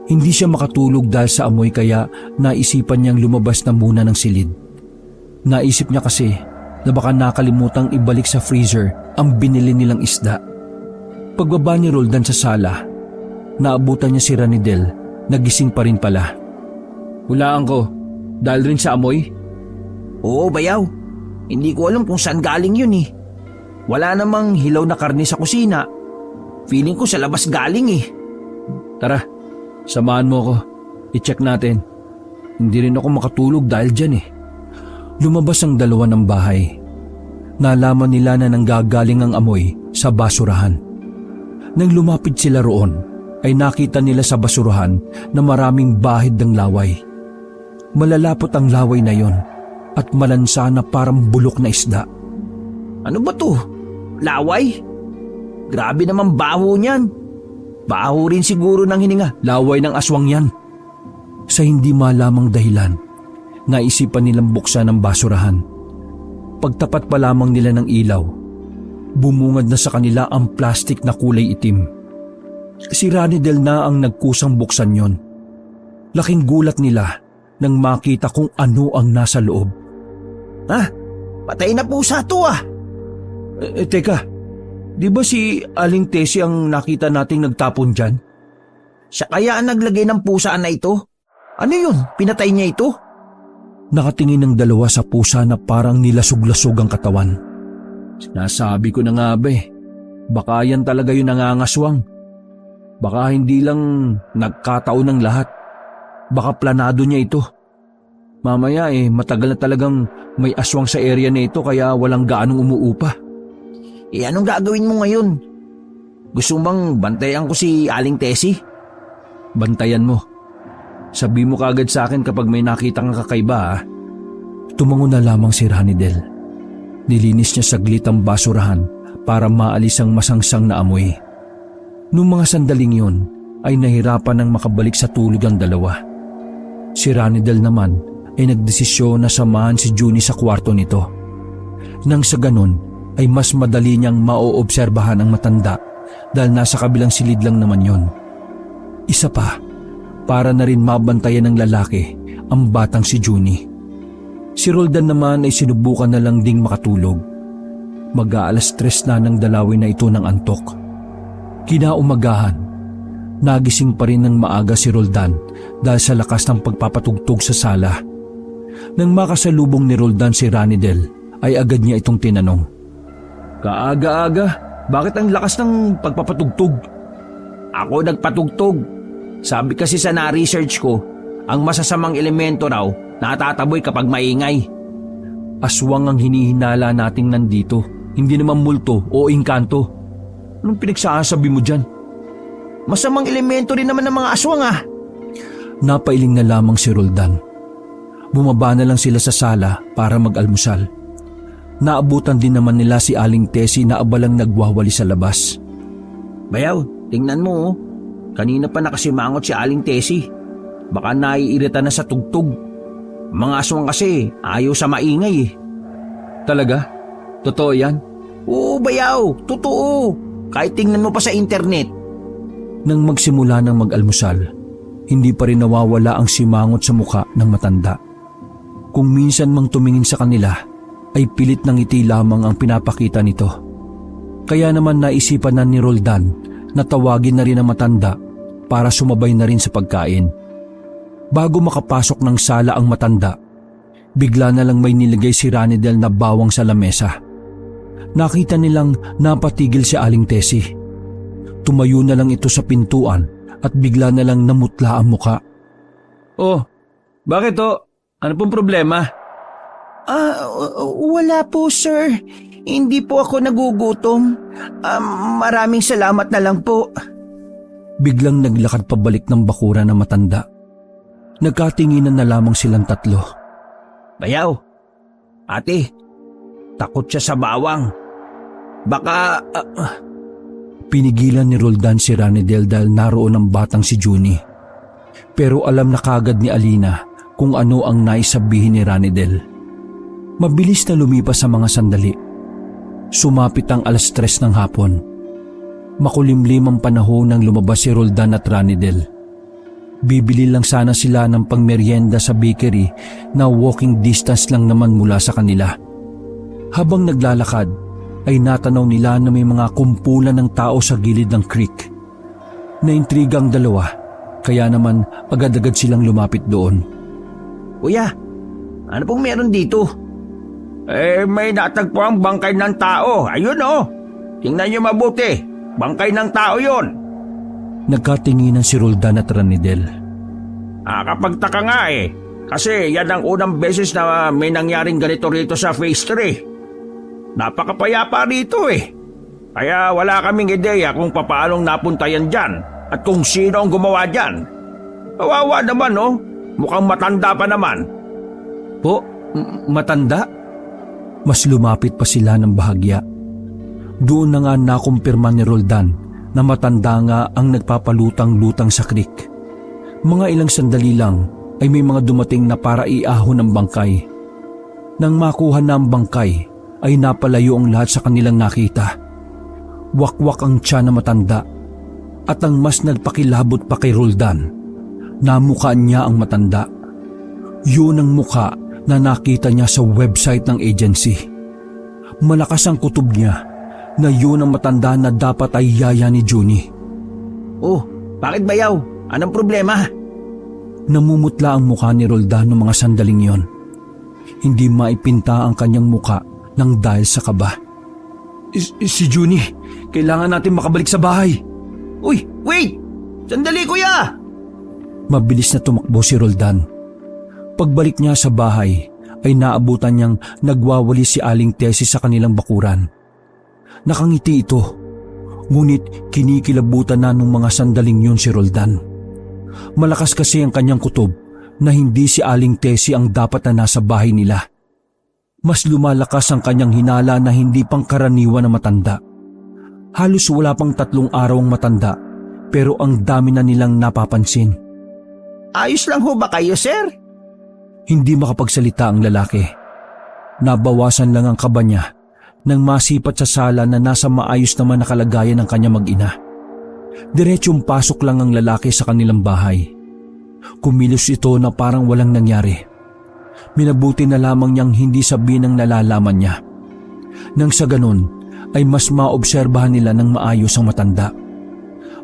Hindi siya makatulog dahil sa amoy kaya naisipan niyang lumabas na muna ng silid. Naisip niya kasi na baka nakalimutang ibalik sa freezer ang binili nilang isda. Pagbaba ni Roldan sa sala, naabutan niya si Ranidel na gising pa rin pala. Hulaan ko, dahil rin sa amoy? Oo, bayaw. Hindi ko alam kung saan galing yun eh. Wala namang hilaw na karne sa kusina. Feeling ko sa labas galing eh. Tara, samahan mo ko. I-check natin. Hindi rin ako makatulog dahil dyan eh. Lumabas ang dalawa ng bahay. Nalaman nila na nanggagaling ang amoy sa basurahan. Nang lumapit sila roon, ay nakita nila sa basurahan na maraming bahid ng laway. Malalapot ang laway na yon at malansa na parang bulok na isda. Ano ba to? Laway? Grabe naman baho niyan. Baho rin siguro ng hininga. Laway ng aswang yan. Sa hindi malamang dahilan, naisipan nilang buksan ang basurahan. Pagtapat pa lamang nila ng ilaw, bumungad na sa kanila ang plastik na kulay itim. Si Ranidel na ang nagkusang buksan yon. Laking gulat nila nang makita kung ano ang nasa loob. Patay na pusa to ah. Teka, di ba si Aling Tessie ang nakita nating nagtapon dyan? Siya kaya ang naglagay ng pusa na ito? Ano yun? Pinatay niya ito? Nakatingin ng dalawa sa pusa na parang nilasog-lasog ang katawan. Sinasabi ko na nga ba eh, baka yan talaga yung nangangaswang. Baka hindi lang nagkataon ng lahat. Baka planado niya ito. Mamaya matagal na talagang may aswang sa area na ito kaya walang gaanong umuupa. Anong gagawin mo ngayon? Gusto bang bantayan ko si Aling Tessie? Bantayan mo. Sabi mo kagad sa akin kapag may nakita kang kakaiba. Tumango na lamang si Ranidel. Nilinis niya saglit ang basurahan para maalis ang masangsang na amoy. Noong mga sandaling yun ay nahirapan ng makabalik sa tulog ang dalawa. Si Ranidel naman ay nagdesisyon na samahan si Junie sa kwarto nito. Nang sa ganon ay mas madali niyang maoobserbahan ang matanda dahil nasa kabilang silid lang naman yon. Isa pa, para na rin mabantayan ng lalaki ang batang si Junie. Si Roldan naman ay sinubukan na lang ding makatulog. Mag-aalas 3 na ng dalawin na ito ng antok. Kinaumagahan, nagising pa rin ng maaga si Roldan dahil sa lakas ng pagpapatugtog sa sala. Nang makasalubong ni Roldan si Ranidel ay agad niya itong tinanong. Kaaga-aga, bakit ang lakas ng pagpapatugtog? Ako nagpatugtog. Sabi kasi sa na-research ko, ang masasamang elemento raw natataboy kapag maingay. Aswang ang hinihinala nating nandito, hindi naman multo o engkanto. Anong pinagsasabi mo dyan? Masamang elemento rin naman ng mga aswang ah. Napailing na lamang si Roldan. Bumaba na lang sila sa sala para mag-almusal. Naabutan din naman nila si Aling Tessie na abalang nagwawali sa labas. Bayaw, tingnan mo oh. Kanina pa nakasimangot si Aling Tessie. Baka naiirita na sa tugtog. Mga aswang kasi ayaw sa maingay eh. Talaga? Totoo yan? Oo bayaw, totoo. Kahit tingnan mo pa sa internet. Nang magsimula ng mag-almusal, hindi pa rin nawawala ang simangot sa muka ng matanda. Kung minsan mang tumingin sa kanila, ay pilit ng ngiti lamang ang pinapakita nito. Kaya naman naisipan na ni Roldan na tawagin na rin ang matanda para sumabay na rin sa pagkain. Bago makapasok ng sala ang matanda, bigla na lang may nilagay si Ranidel na bawang sa lamesa. Nakita nilang napatigil si Aling Tessie. Tumayo na lang ito sa pintuan at bigla na lang namutla ang muka. Oh, bakit to? Ano pong problema? Wala po sir. Hindi po ako nagugutom. Maraming salamat na lang po. Biglang naglakad pabalik ng bakura na matanda. Nagkatinginan na lamang silang tatlo. Bayaw, ate, takot siya sa bawang. Baka... Pinigilan ni Roldan si Ranidel dahil naroon ang batang si Junie. Pero alam na kagad ni Alina kung ano ang naisabihin ni Ranidel. Mabilis na lumipas sa mga sandali. Sumapit ang 3:00 ng hapon. Makulimlim ang panahon nang lumabas si Roldan at Ranidel. Bibili lang sana sila ng pangmeryenda sa bakery na walking distance lang naman mula sa kanila. Habang naglalakad, ay natanaw nila na may mga kumpulan ng tao sa gilid ng creek. Naintriga ang dalawa, kaya naman agad-agad silang lumapit doon. Kuya, ano pong meron dito? May natagpo ang bangkay ng tao. Ayun oh. Tingnan niyo mabuti. Bangkay ng tao yon. Nagkatinginan si Roldan at Ranidel. Nakakapagtaka nga eh. Kasi yan ang unang beses na may nangyaring ganito rito sa Phase 3. Napakapayapa rito eh. Kaya wala kaming ideya kung papaanong napunta yan dyan at kung sino ang gumawa dyan. Kawawa naman oh. Mukhang matanda pa naman. Po, matanda? Mas lumapit pa sila ng bahagya. Doon na nga nakumpirma ni Roldan na matanda nga ang nagpapalutang-lutang sa creek. Mga ilang sandali lang ay may mga dumating na para iahon ng bangkay. Nang makuha na ang bangkay ay napalayo ang lahat sa kanilang nakita. Wakwak ang tiyan na matanda at ang mas nagpakilabot pa kay Roldan, namukha niya ang matanda. Yun ang mukha na nakita niya sa website ng agency. Malakas ang kutob niya na yun ang matanda na dapat ay yaya ni Junie. Oh, bakit bayaw? Anong problema? Namumutla ang mukha ni Roldan noong mga sandaling yon. Hindi maipinta ang kanyang mukha nang dahil sa kaba. Si Junie, kailangan natin makabalik sa bahay. Uy, wait! Sandali kuya! Mabilis na tumakbo si Roldan. Pagbalik niya sa bahay ay naabutan niyang nagwawali si Aling Tessie sa kanilang bakuran. Nakangiti ito, ngunit kinikilabutan na nung mga sandaling yun si Roldan. Malakas kasi ang kanyang kutob na hindi si Aling Tessie ang dapat na nasa bahay nila. Mas lumalakas ang kanyang hinala na hindi pangkaraniwan na matanda. Halos wala pang 3 araw ang matanda pero ang dami na nilang napapansin. Ayos lang ho ba kayo, sir? Hindi makapagsalita ang lalaki. Nabawasan lang ang kaba niya nang masipat sa sala na nasa maayos naman na kalagayan ng kanyang mag-ina. Diretsyong pasok lang ang lalaki sa kanilang bahay. Kumilos ito na parang walang nangyari. Minabuti na lamang niyang hindi sabihin ang nalalaman niya. Nang sa ganun ay mas maobserbahan nila ng maayos ang matanda.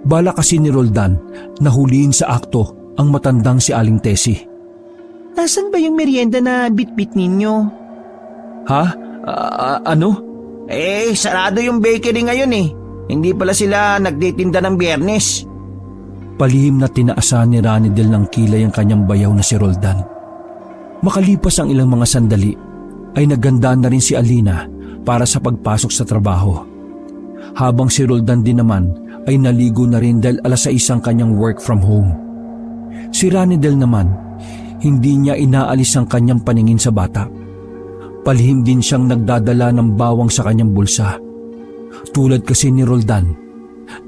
Bala kasi ni Roldan na huliin sa akto ang matandang si Aling Tessie. Nasaan ba yung merienda na bitbit ninyo? Ha? Ano? Sarado yung bakery ngayon eh. Hindi pala sila nagtitinda ng Biyernes. Palihim na tinaasan ni Ranidel ng kilay ang kanyang bayaw na si Roldan. Makalipas ang ilang mga sandali, ay naggandaan na rin si Alina para sa pagpasok sa trabaho. Habang si Roldan din naman ay naligo na rin dahil 6:00 ang kanyang work from home. Si Ranidel naman, hindi niya inaalis ang kanyang paningin sa bata. Palihim din siyang nagdadala ng bawang sa kanyang bulsa. Tulad kasi ni Roldan,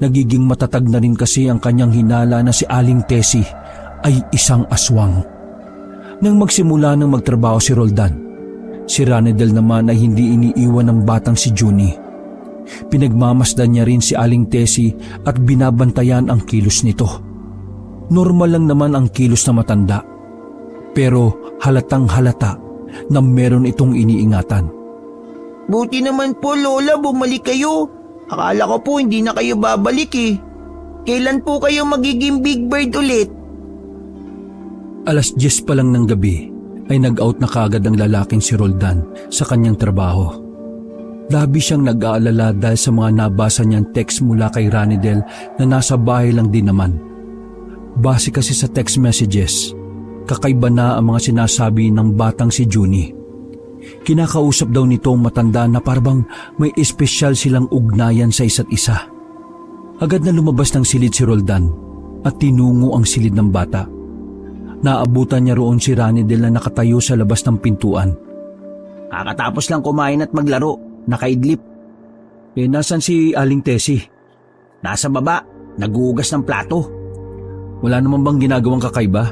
nagiging matatag na rin kasi ang kanyang hinala na si Aling Tessie ay isang aswang. Nang magsimula ng magtrabaho si Roldan, si Ranidel naman ay hindi iniiwan ng batang si Junie. Pinagmamasdan niya rin si Aling Tessie at binabantayan ang kilos nito. Normal lang naman ang kilos na matanda, pero halatang halata na meron itong iniingatan. Buti naman po, Lola, bumalik kayo. Akala ko po hindi na kayo babalik eh. Kailan po kayo magiging Big Bird ulit? 10:00 pa lang ng gabi ay nag-out na kaagad ang lalaking si Roldan sa kanyang trabaho. Labi siyang nag-aalala dahil sa mga nabasa niyang text mula kay Ranidel na nasa bahay lang din naman. Base kasi sa text messages, kakaiba na ang mga sinasabi ng batang si Junie. Kinakausap daw nito ang matanda na parang may espesyal silang ugnayan sa isa't isa. Agad na lumabas ng silid si Roldan at tinungo ang silid ng bata. Naabutan niya roon si Ranidel na nakatayo sa labas ng pintuan. Kakatapos lang kumain at maglaro, nakaidlip. Nasan si Aling Tessie? Nasa baba, naguhugas ng plato. Wala naman bang ginagawang kakaiba?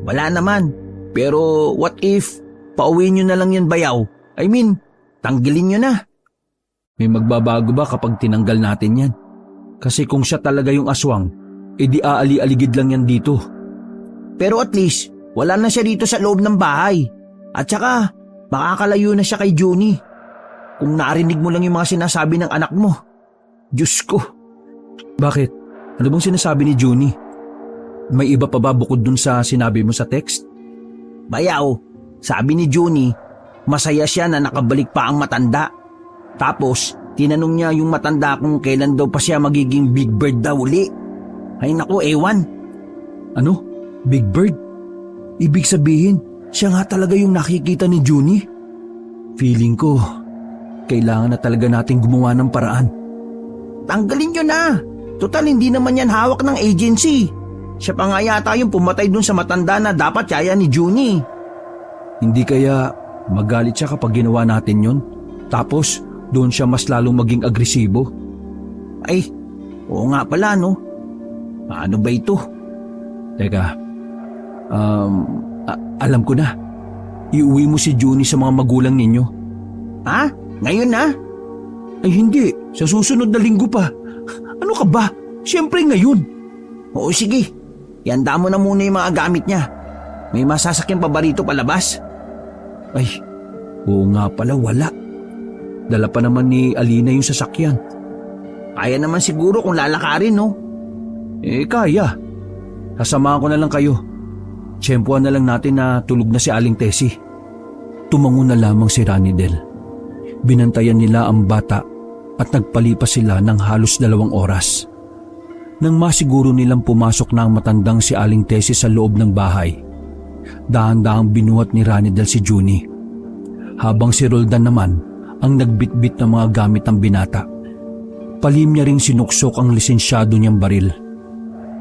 Wala naman, pero what if pauwiin nyo na lang yan bayaw? I mean, tanggalin nyo na. May magbabago ba kapag tinanggal natin yan? Kasi kung siya talaga yung aswang, edi aali-aligid lang yan dito. Pero at least, wala na siya dito sa loob ng bahay. At saka, makakalayo na siya kay Junie. Kung narinig mo lang yung mga sinasabi ng anak mo. Diyos ko. Bakit? Ano bang sinasabi ni Junie? May iba pa ba bukod dun sa sinabi mo sa text? Bayaw, sabi ni Junie, masaya siya na nakabalik pa ang matanda. Tapos, tinanong niya yung matanda kung kailan daw pa siya magiging Big Bird daw uli. Ay naku, ewan. Ano? Big Bird? Ibig sabihin, siya nga talaga yung nakikita ni Junie? Feeling ko, kailangan na talaga nating gumawa ng paraan. Tanggalin nyo na. Total, hindi naman yan hawak ng agency. Siya pa nga yata yung pumatay dun sa matanda na dapat yaya ni Junie. Hindi kaya magalit siya kapag ginawa natin yon? Tapos, doon siya mas lalong maging agresibo? Ay, oo nga pala no. Paano ba ito? Teka, alam ko na. Iuwi mo si Junie sa mga magulang ninyo. Ha? Ngayon na? Ay hindi, sa susunod na linggo pa. Ano ka ba? Siyempre ngayon. Oo sige, ihanda mo na muna yung mga gamit niya. May masasakyan pa ba rito palabas? Ay, oo nga pala, wala. Dala pa naman ni Alina yung sasakyan. Kaya naman siguro kung lalakarin no? Kaya. Sasamahan ko na lang kayo. Tsempuan na lang natin na tulog na si Aling Tessie. Tumango na lamang si Ranidel. Binantayan nila ang bata at nagpalipas sila ng halos 2 oras. Nang masiguro nilang pumasok na ang matandang si Aling Tessie sa loob ng bahay, dahan-dahang binuhat ni Ranidel si Junie, habang si Roldan naman ang nagbitbit ng mga gamit ng binata. Palim niya ring sinuksok ang lisensyado niyang baril.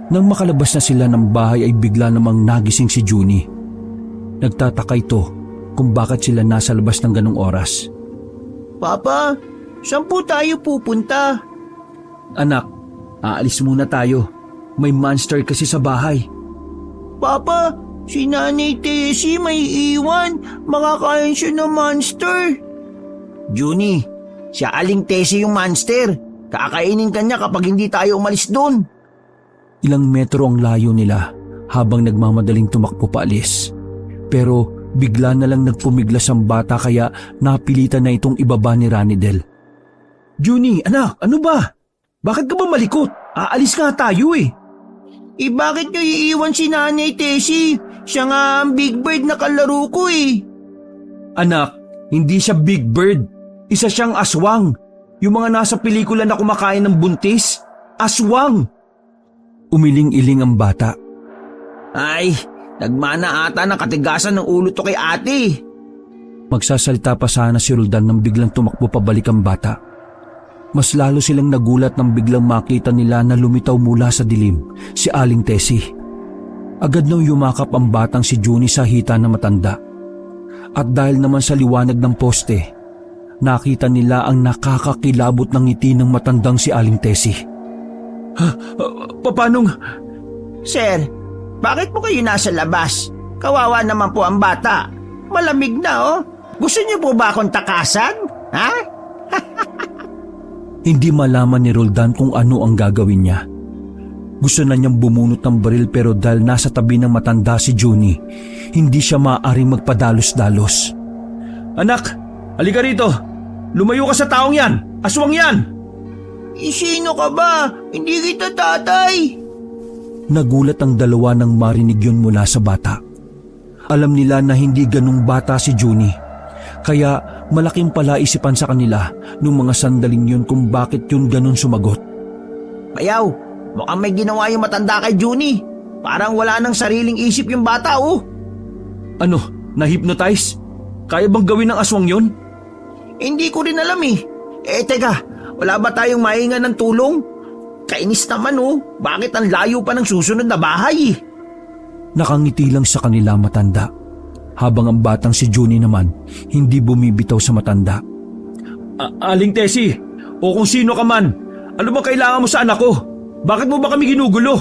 Nang makalabas na sila ng bahay ay bigla namang nagising si Junie. Nagtataka ito kung bakit sila nasa labas ng ganong oras. Papa, saan po tayo pupunta? Anak, aalis muna tayo. May monster kasi sa bahay. Papa, si Nanay Tessie may iwan. Makakain siya ng monster. Junie, siya Aling Tessie yung monster. Kakainin ka niya kapag hindi tayo umalis doon. Ilang metro ang layo nila habang nagmamadaling tumakbo paalis. Pero bigla na lang nagpumiglas ang bata kaya napilitan na itong ibaba ni Ranidel. Junie, anak, ano ba? Bakit ka ba malikot? Aalis nga tayo eh. Bakit niyo iiwan si Nanay Tessie? Siya nga ang Big Bird na kalaro ko eh. Anak, hindi siya Big Bird. Isa siyang aswang. Yung mga nasa pelikula na kumakain ng buntis. Aswang! Umiling-iling ang bata. Ay, nagmana ata ng katigasan ng ulo to kay ate. Magsasalita pa sana si Roldan nang biglang tumakbo pabalik ang bata. Mas lalo silang nagulat nang biglang makita nila na lumitaw mula sa dilim si Aling Tessie. Agad nang yumakap ang batang si Junie sa hita na matanda. At dahil naman sa liwanag ng poste, nakita nila ang nakakakilabot ng ngiti ng matandang si Aling Tessie. Papanong? Sir, bakit po kayo nasa labas? Kawawa naman po ang bata. Malamig na oh. Gusto niyo po ba akong takasan? Ha? Hindi malaman ni Roldan kung ano ang gagawin niya. Gusto na niyang bumunot ng baril pero dahil nasa tabi ng matanda si Junie, hindi siya maaaring magpadalos-dalos. Anak, halika rito. Lumayo ka sa taong yan. Aswang yan. Sino ka ba? Hindi kita tatay. Nagulat ang dalawa nang marinig yun mula sa bata. Alam nila na hindi ganung bata si Junie. Kaya malaking palaisipan sa kanila nung mga sandaling yun kung bakit yun ganun sumagot. Bayaw, mukhang may ginawa yung matanda kay Junie. Parang wala nang sariling isip yung bata oh. Ano, na-hypnotize? Kaya bang gawin ng aswang yun? Hindi ko rin alam eh. Teka, wala ba tayong mahinga ng tulong? Kainis naman oh, bakit ang layo pa ng susunod na bahay? Nakangiti lang sa kanila matanda, habang ang batang si Junie naman hindi bumibitaw sa matanda. Aling Tessie, o kung sino ka man, ano ba kailangan mo sa anak ko? Bakit mo ba kami ginugulo?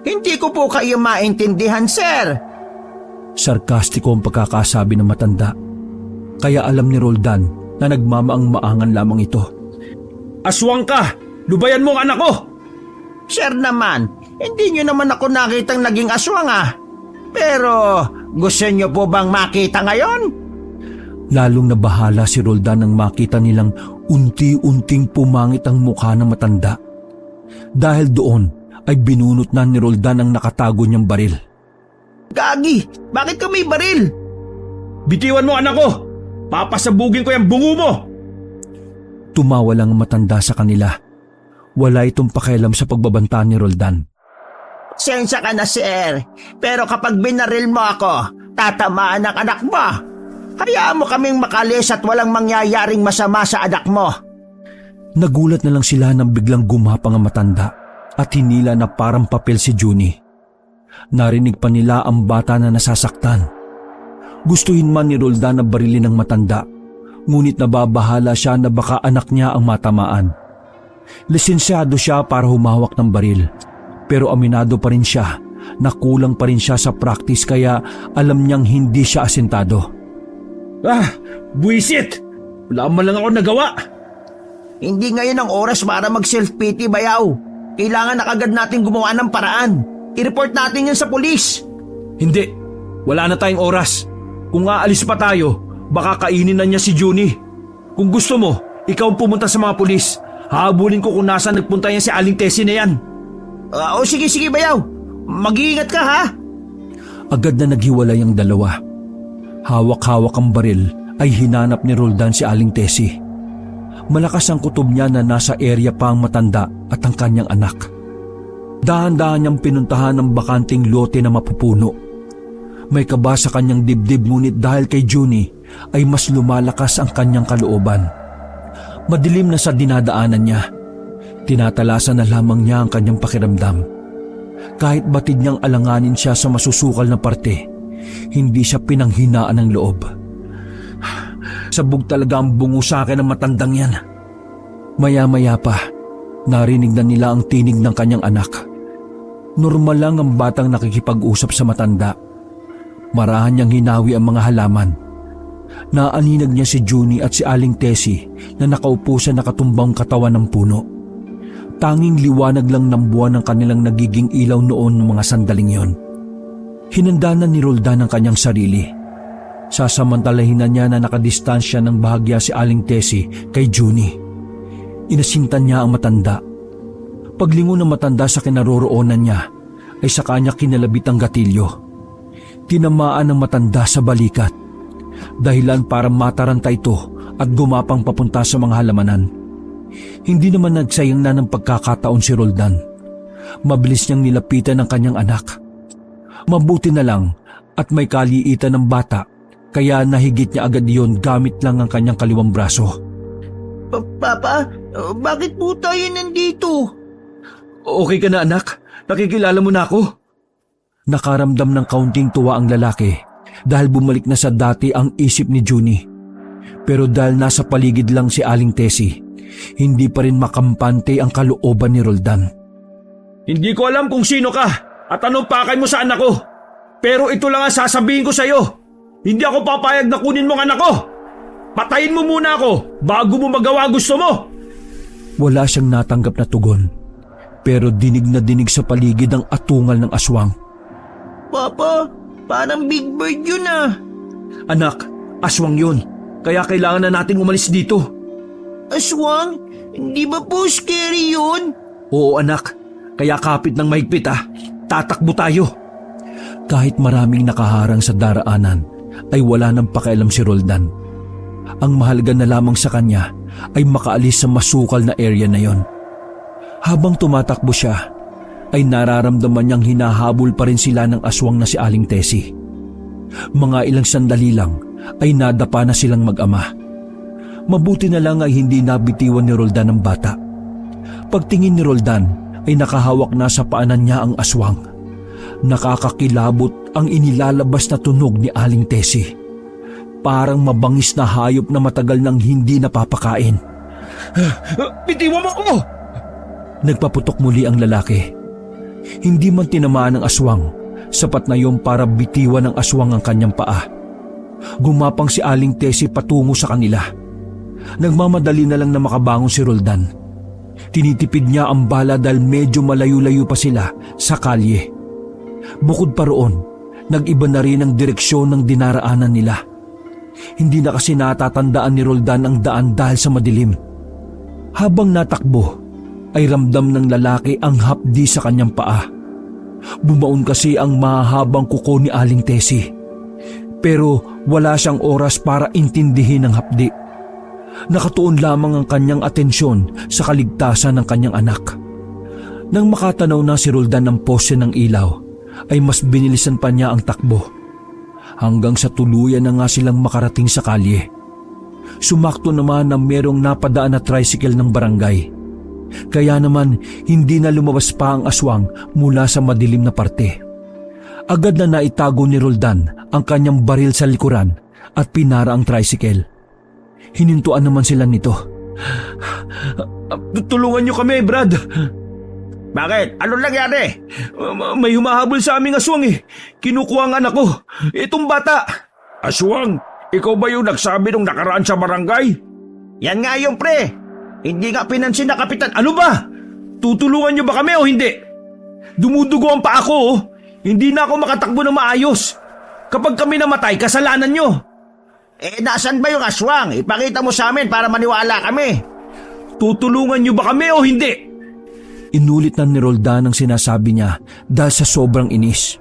Hindi ko po kayo maintindihan, sir. Sarkastiko ang pagkakasabi ng matanda. Kaya alam ni Roldan na nagmamaang-maangan lamang ito. Aswang ka! Lubayan mo ang anak ko! Sir naman, hindi nyo naman ako nakitang naging aswang ah. Pero gusto nyo po bang makita ngayon? Lalong nabahala si Roldan nang makita nilang unti-unting pumangit ang mukha ng matanda. Dahil doon ay binunot na ni Roldan ang nakatago niyang baril. Gagi, bakit ka may baril? Bitiwan mo anak ko! Papasabugin ko yung bungo mo! Tumawa lang ang matanda sa kanila. Wala itong pakialam sa pagbabanta ni Roldan. Sensya ka na, sir. Pero kapag binaril mo ako, tatamaan ang anak mo. Hayaan mo kaming makalis at walang mangyayaring masama sa anak mo. Nagulat na lang sila nang biglang gumapang ang matanda at hinila na parang papel si Junie. Narinig pa nila ang bata na nasasaktan. Gustuhin man ni Roldan na barilin ng matanda, ngunit nababahala siya na baka anak niya ang matamaan. Lisensyado siya para humawak ng baril, pero aminado pa rin siya na kulang pa rin siya sa practice kaya alam niyang hindi siya asintado. Buisit! Wala man lang ako nagawa! Hindi ngayon ang oras para mag-self-pity, bayaw. Kailangan na kagad natin gumawa ng paraan. I-report natin yan sa pulis. Hindi, wala na tayong oras. Kung aalis pa tayo, baka kainin na niya si Junie. Kung gusto mo, ikaw ang pumunta sa mga pulis. Hahabulin ko kung nasaan nagpunta yan si Aling Tessie na yan. O sige, bayaw. Mag-iingat ka, ha? Agad na naghiwalay ang dalawa. Hawak-hawak ang baril ay hinanap ni Roldan si Aling Tessie. Malakas ang kutob niya na nasa area pa ang matanda at ang kanyang anak. Dahan-dahan niyang pinuntahan ang bakanting lote na mapupuno. May kaba sa kanyang dibdib ngunit dahil kay Junie ay mas lumalakas ang kanyang kalooban. Madilim na sa dinadaanan niya. Tinatalasan na lamang niya ang kanyang pakiramdam. Kahit batid niyang alanganin siya sa masusukal na parte, hindi siya pinanghinaan ng loob. Sabog talaga ang bungo sa akin ng matandang yan. Maya-maya pa, narinig na nila ang tinig ng kanyang anak. Normal lang ang batang nakikipag-usap sa matanda. Marahan niyang hinawi ang mga halaman. Naaninag niya si Junie at si Aling Tessie na nakaupo sa nakatumbang katawan ng puno. Tanging liwanag lang ng buwan ang kanilang nagiging ilaw noon ng mga sandaling yon. Hinanda na ni Roldan ang kanyang sarili. Sasamantalahin na niya na nakadistansya ng bahagya si Aling Tessie kay Junie. Inasintan niya ang matanda. Paglingon ng matanda sa kinaroroonan niya ay sa kanya kinalabit ang gatilyo. Tinamaan ng matanda sa balikat. Dahilan para mataranta ito at gumapang papunta sa mga halamanan. Hindi naman nagsayang na ng pagkakataon si Roldan. Mabilis niyang nilapitan ang kanyang anak. Mabuti na lang at may kaliitan ng bata kaya nahigit niya agad iyon gamit lang ang kanyang kaliwang braso. Papa, bakit po tayo nandito? Okay ka na anak? Nakikilala mo na ako? Nakaramdam ng kaunting tuwa ang lalaki dahil bumalik na sa dati ang isip ni Junie. Pero dahil nasa paligid lang si Aling Tessie, hindi pa rin makampante ang kalooban ni Roldan. Hindi ko alam kung sino ka at anong pakay mo sa anak ko. Pero ito lang ang sasabihin ko sa iyo. Hindi ako papayag na kunin mo ang anak ko. Patayin mo muna ako bago mo magawa gusto mo. Wala siyang natanggap na tugon. Pero dinig na dinig sa paligid ang atungal ng aswang. Papa, parang Big Bird yun ah. Anak, aswang yun. Kaya kailangan na nating umalis dito. Aswang? Hindi ba po scary yun? Oo anak, kaya kapit ng mahigpit tatakbo tayo. Kahit maraming nakaharang sa daraanan, ay wala nang pakialam si Roldan. Ang mahalaga na lamang sa kanya ay makaalis sa masukal na area na yon. Habang tumatakbo siya, ay nararamdaman niyang hinahabol pa rin sila ng aswang na si Aling Tessie. Mga ilang sandali lang ay nadapa na silang mag-ama. Mabuti na lang ay hindi nabitiwan ni Roldan ang bata. Pagtingin ni Roldan ay nakahawak na sa paanan niya ang aswang. Nakakakilabot ang inilalabas na tunog ni Aling Tessie. Parang mabangis na hayop na matagal nang hindi napapakain. Bitiwan mo ako! Nagpaputok muli ang lalaki. Hindi man tinamaan ng aswang, sapat na yon para bitiwan ng aswang ang kanyang paa. Gumapang si Aling Tessie patungo sa kanila. Nagmamadali na lang na makabangon si Roldan. Tinitipid niya ang bala dahil medyo malayo-layo pa sila sa kalye. Bukod pa roon, nag-iba na rin ang direksyon ng dinaraanan nila. Hindi na kasi natatandaan ni Roldan ang daan dahil sa madilim. Habang natakbo, ay ramdam ng lalaki ang hapdi sa kanyang paa. Bumaon kasi ang mahahabang kuko ni Aling Tessie. Pero wala siyang oras para intindihin ang hapdi. Nakatuon lamang ang kanyang atensyon sa kaligtasan ng kanyang anak. Nang makatanaw na si Roldan ng pose ng ilaw, ay mas binilisan pa niya ang takbo. Hanggang sa tuluyan na nga silang makarating sa kalye. Sumakto naman na merong napadaan na tricycle ng barangay. Kaya naman hindi na lumabas pa ang aswang mula sa madilim na parte. Agad na naitago ni Roldan ang kanyang baril sa likuran at pinara ang tricycle. Hinintuan naman sila nito. Tulungan niyo kami, Brad. Bakit? Ano nangyari? May humahabol sa aming aswang eh. Kinukuha ang anak ko. Itong bata. Aswang, ikaw ba yung nagsabi nung nakaraan sa barangay? Yan nga yung pre. Hindi nga pinansin na kapitan. Ano ba? Tutulungan niyo ba kami o hindi? Dumudugo ang paa ko oh. Hindi na ako makatakbo ng maayos. Kapag kami namatay, kasalanan niyo. Nasaan ba yung aswang? Ipakita mo sa amin para maniwala kami. Tutulungan niyo ba kami o hindi? Inulit na ni Roldan ang sinasabi niya dahil sa sobrang inis.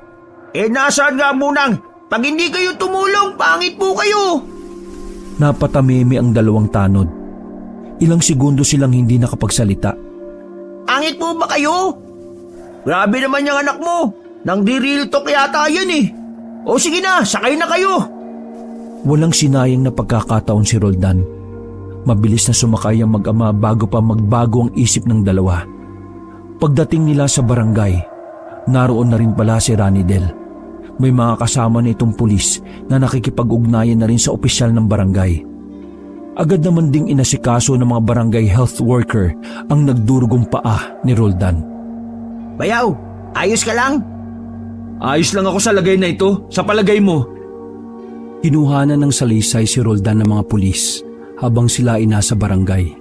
Nasaan nga munang? Pag hindi kayo tumulong, pangit po kayo. Napatamimi ang dalawang tanod. Ilang segundo silang hindi nakapagsalita. Pangit po ba kayo? Grabe naman yung anak mo. Nang di-real talk yata yan eh. O sige na, sakay na kayo. Walang sinayang na pagkakataon si Roldan. Mabilis na sumakay ang mag-ama bago pa magbago ang isip ng dalawa. Pagdating nila sa barangay, naroon na rin pala si Ranidel. May mga kasama na itong pulis na nakikipag-ugnayan na rin sa opisyal ng barangay. Agad naman ding inasikaso ng mga barangay health worker ang nagdurugong paa ni Roldan. Bayaw, ayos ka lang? Ayos lang ako sa lagay na ito. Sa palagay mo. Kinuhanan ng salaysay si Roldan ng mga pulis habang sila ay nasa barangay.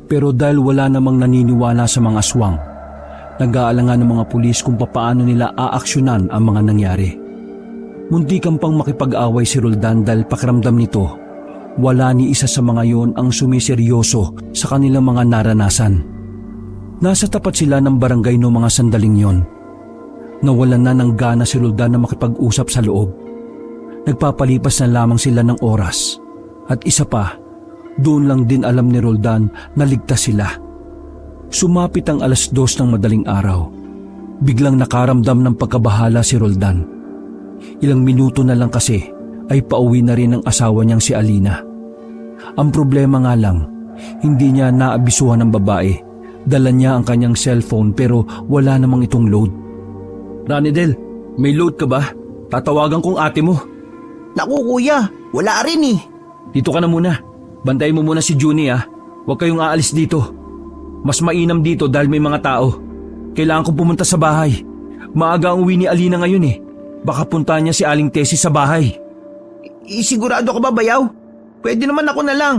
Pero dahil wala namang naniniwala sa mga aswang, nag-aalangan ng mga pulis kung papaano nila aaksyonan ang mga nangyari. Muntikan pang makipag-away si Roldan dahil pakiramdam nito, wala ni isa sa mga yon ang sumiseryoso sa kanilang mga naranasan. Nasa tapat sila ng barangay no mga sandaling yon. Nawalan na ng gana si Roldan na makipag-usap sa loob. Nagpapalipas na lamang sila ng oras. At isa pa, doon lang din alam ni Roldan na ligtas sila. Sumapit ang 2:00 ng madaling araw. Biglang nakaramdam ng pagkabahala si Roldan. Ilang minuto na lang kasi ay pauwi na rin ang asawa niyang si Alina. Ang problema nga lang, hindi niya naabisuhan ng babae. Dala niya ang kanyang cellphone pero wala namang itong load. Ranidel, may load ka ba? Tatawagan kong ate mo. Naku kuya, wala rin eh. Dito ka na muna. Bantayin mo muna si Junie ah. Huwag kayong aalis dito. Mas mainam dito dahil may mga tao. Kailangan kong pumunta sa bahay. Maaga ang uwi ni Alina ngayon eh. Baka puntahan niya si Aling Tessie sa bahay. Sigurado ka ba, Bayaw? Pwede naman ako na lang.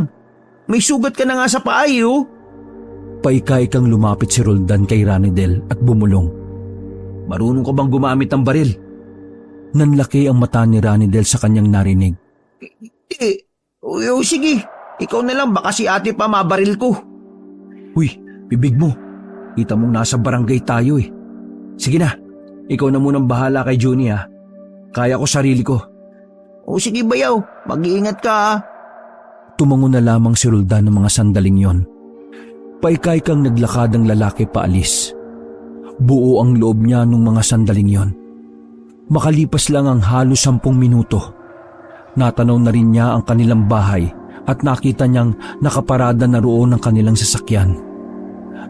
May sugat ka na nga sa paa eh oh. Paika-ikang lumapit si Roldan kay Ranidel at bumulong. Marunong ka bang gumamit ng baril? Nanlaki ang mata ni Ranidel sa kanyang narinig. Sige, ikaw na lang baka si ate pa mabaril ko. Uy, bibig mo. Kita mong nasa barangay tayo eh. Sige na, ikaw na munang bahala kay Junie ah. Kaya ko sarili ko. Sige Bayaw, mag-iingat ka ah. Tumango na lamang si Roldan ng mga sandaling yon. Paika-ikang naglakad ang lalaki paalis. Buo ang loob niya nung mga sandaling yon. Makalipas lang ang halos 10 minuto. Natanaw na rin niya ang kanilang bahay at nakita niyang nakaparada na roon ang kanilang sasakyan.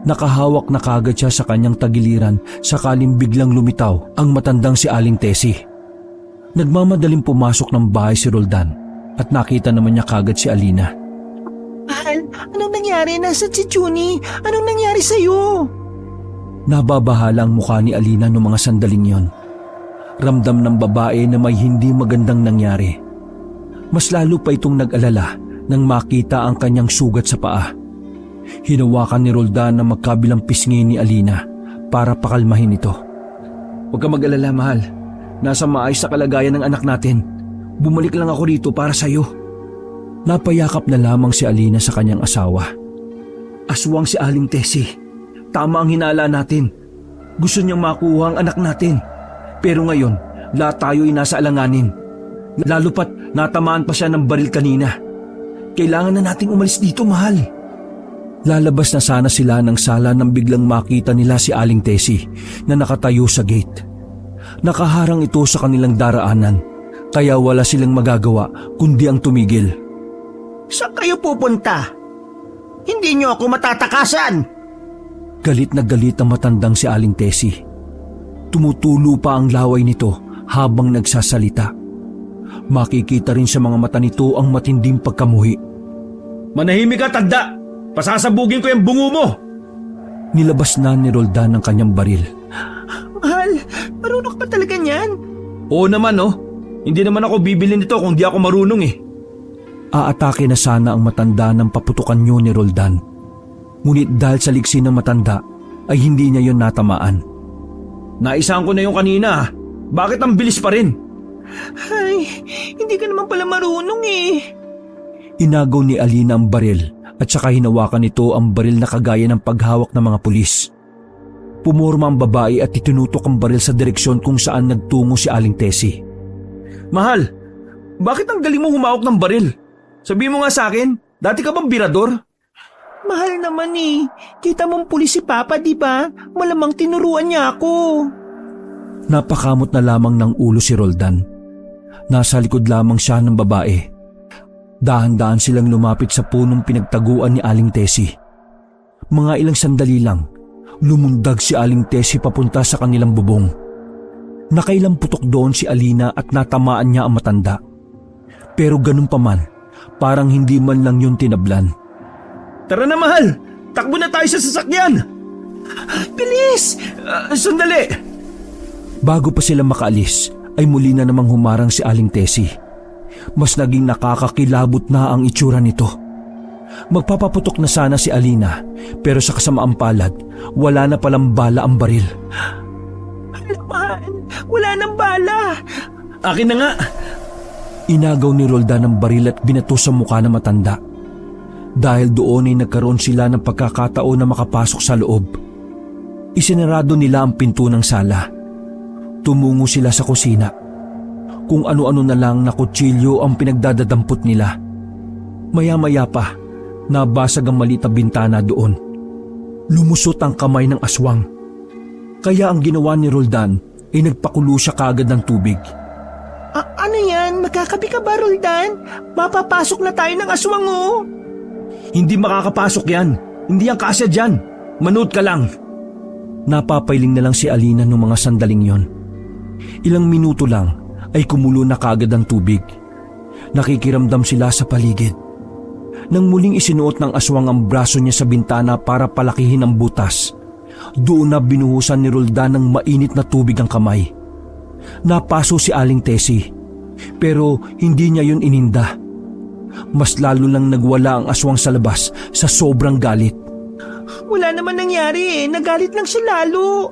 Nakahawak na kagad siya sa kanyang tagiliran sakaling biglang lumitaw ang matandang si Aling Tessie. Nagmamadaling pumasok ng bahay si Roldan at nakita naman niya kagad si Alina. Mahal, anong nangyari? Nasaan si Junie? Anong nangyari sa'yo? Nababahala ang mukha ni Alina noong mga sandaling yon. Ramdam ng babae na may hindi magandang nangyari. Mas lalo pa itong nag-alala nang makita ang kanyang sugat sa paa. Hinawakan ni Roldan na magkabilang pisngi ni Alina para pakalmahin ito. Huwag ka mag-alala, mahal. Nasa maayos sa kalagayan ng anak natin. Bumalik lang ako rito para sa'yo. Napayakap na lamang si Alina sa kanyang asawa. Aswang si Aling Tessie. Tama ang hinala natin. Gusto niyang makuha ang anak natin. Pero ngayon, lahat tayo ay nasa alanganin. Lalo pat natamaan pa siya ng baril kanina. Kailangan na nating umalis dito, mahal. Lalabas na sana sila ng sala nang biglang makita nila si Aling Tessie na nakatayo sa gate. Nakaharang ito sa kanilang daraanan, kaya wala silang magagawa kundi ang tumigil. Saan kayo pupunta? Hindi niyo ako matatakasan! Galit na galit ang matandang si Aling Tessie. Tumutulo pa ang laway nito habang nagsasalita. Makikita rin sa mga mata nito ang matinding pagkamuhi. Manahimik ka, tanda! Pasasabugin ko yung bungo mo! Nilabas na ni Roldan ang kanyang baril. Mahal, marunong ka pa talaga niyan? Oo naman, oh. Hindi naman ako bibili nito kung di ako marunong eh. Aatake na sana ang matanda ng paputukan niyo ni Roldan. Ngunit dahil sa liksi ng matanda ay hindi niya yon natamaan. Naisahan ko na yung kanina. Bakit ang bilis pa rin? Ay, hindi ka naman pala marunong eh. Inagaw ni Alina ang baril at saka hinawakan nito ang baril na kagaya ng paghawak ng mga pulis. Pumorma ang babae at itinutok ang baril sa direksyon kung saan nagtungo si Aling Tessie. Mahal, bakit ang galing mo humawak ng baril? Sabihin mo nga sa akin, dati ka bang birador? Mahal naman eh. Kita mong pulis si Papa, di ba? Malamang tinuruan niya ako. Napakamot na lamang ng ulo si Roldan. Nasa likod lamang siya ng babae. Dahan-dahan silang lumapit sa punong pinagtaguan ni Aling Tessie. Mga ilang sandali lang, lumundag si Aling Tessie papunta sa kanilang bubong. Nakailang putok doon si Alina at natamaan niya ang matanda. Pero ganun pa man, parang hindi man lang yun tinablan. Tara na, mahal! Takbo na tayo sa sasakyan! Bilis! Sandali! Bago pa sila makaalis, ay muli na namang humarang si Aling Tessie. Mas naging nakakakilabot na ang itsura nito. Magpapaputok na sana si Alina, pero sa kasamaang palad, wala na palang bala ang baril. Mahal, wala nang bala. Akin na nga! Inagaw ni Roldan ang baril at binato sa mukha ng matanda. Dahil doon ay nagkaroon sila ng pagkakataon na makapasok sa loob. Isinarado nila ang pinto ng sala. Tumungo sila sa kusina. Kung ano-ano na lang na kutsilyo ang pinagdadadampot nila. Maya-maya pa, nabasag ang maliit na bintana doon. Lumusot ang kamay ng aswang. Kaya ang ginawa ni Roldan ay nagpakulo siya kaagad ng tubig. Ano yan? Magkakabi ka ba, Roldan? Mapapasok na tayo ng aswang oh. Hindi makakapasok yan. Hindi yan kasya dyan. Manood ka lang. Napapailing na lang si Alina noong mga sandaling yon. Ilang minuto lang ay kumulo na kaagad ang tubig. Nakikiramdam sila sa paligid. Nang muling isinuot ng aswang ang braso niya sa bintana para palakihin ang butas, doon na binuhusan ni Roldan ng mainit na tubig ang kamay. Napaso si Aling Tessie, pero hindi niya yun ininda. Mas lalo lang nagwala ang aswang sa labas sa sobrang galit. Wala naman nangyari eh. Nagalit lang siya lalo.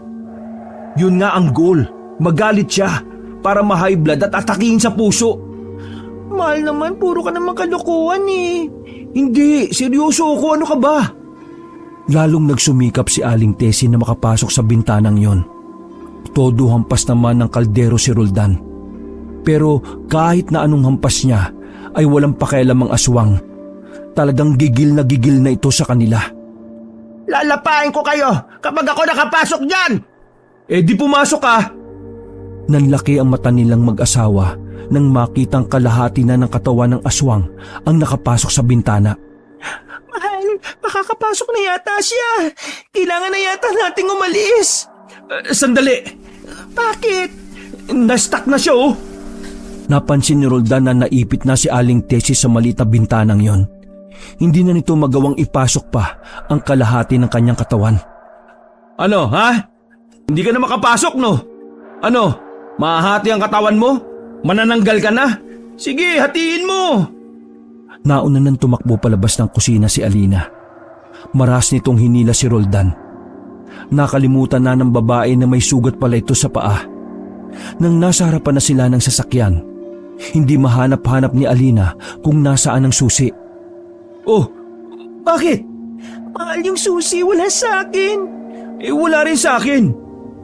Yun nga ang goal. Magalit siya para ma-high blood at atakihin sa puso. Mahal naman, puro ka naman kalukuhan eh. Hindi, seryoso ako. Ano ka ba? Lalong nagsumikap si Aling Tessie na makapasok sa bintanang yon. Todo hampas naman ng kaldero si Roldan. Pero kahit na anong hampas niya, ay walang pakialam ang aswang. Talagang gigil na ito sa kanila. Lalapain ko kayo kapag ako nakapasok dyan! Eh di pumasok ka! Nanlaki ang mata nilang mag-asawa nang makitang kalahati na ng katawan ng aswang ang nakapasok sa bintana. Mahal, makakapasok na yata siya. Kailangan na yata nating umalis. Sandali! Bakit? Na-stuck na siya oh! Napansin ni Roldan na naipit na si Aling Tessie sa maliit na bintanang yon. Hindi na nito magawang ipasok pa ang kalahati ng kanyang katawan. Ano, ha? Hindi ka na makapasok, no? Ano, mahahati ang katawan mo? Manananggal ka na? Sige, hatiin mo! Nauna nang tumakbo palabas ng kusina si Alina. Maras nitong hinila si Roldan. Nakalimutan na ng babae na may sugat pala ito sa paa. Nang nasa harapan na sila ng sasakyan, hindi mahanap-hanap ni Alina kung nasaan ang susi. Oh, bakit? Mahal, yung susi wala sa akin. Eh wala rin sa akin.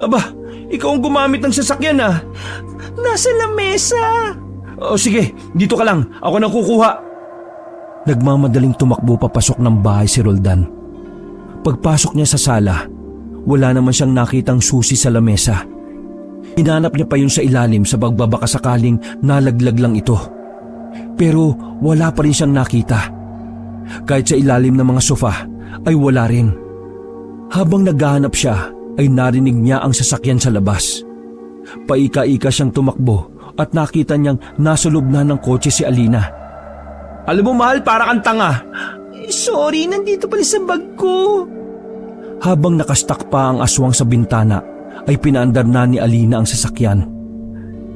Aba, ikaw ang gumamit ng sasakyan ah. Nasa lamesa. O sige, dito ka lang. Ako nang kukuha. Nagmamadaling tumakbo papasok ng bahay si Roldan. Pagpasok niya sa sala, wala naman siyang nakitang susi sa lamesa. Hinanap niya pa yun sa ilalim sa pagbabaka sakaling nalaglag lang ito. Pero wala pa rin siyang nakita. Kahit sa ilalim ng mga sofa ay wala rin. Habang naghahanap siya ay narinig niya ang sasakyan sa labas. Paika-ika siyang tumakbo at nakita niyang nasa loob na ng kotse si Alina. Alam mo mahal, para kang tanga. Sorry, nandito pala sa bag ko. Habang nakastak pa ang aswang sa bintana, ay pinaandar na ni Alina ang sasakyan.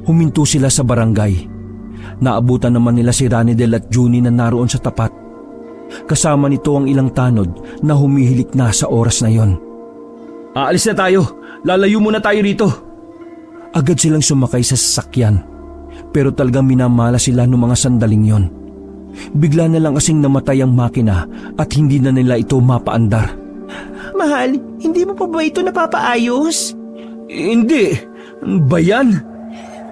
Huminto sila sa barangay. Naabutan naman nila si Ranidel at Junie na naroon sa tapat. Kasama nito ang ilang tanod na humihilik na sa oras na yon. Aalis na tayo. Lalayo muna tayo rito. Agad silang sumakay sa sasakyan. Pero talagang minamala sila noong mga sandaling yon. Bigla na lang kasing namatay ang makina at hindi na nila ito mapaandar. Mahal, hindi mo pa ba ito napapaayos? Hindi. Ba yan?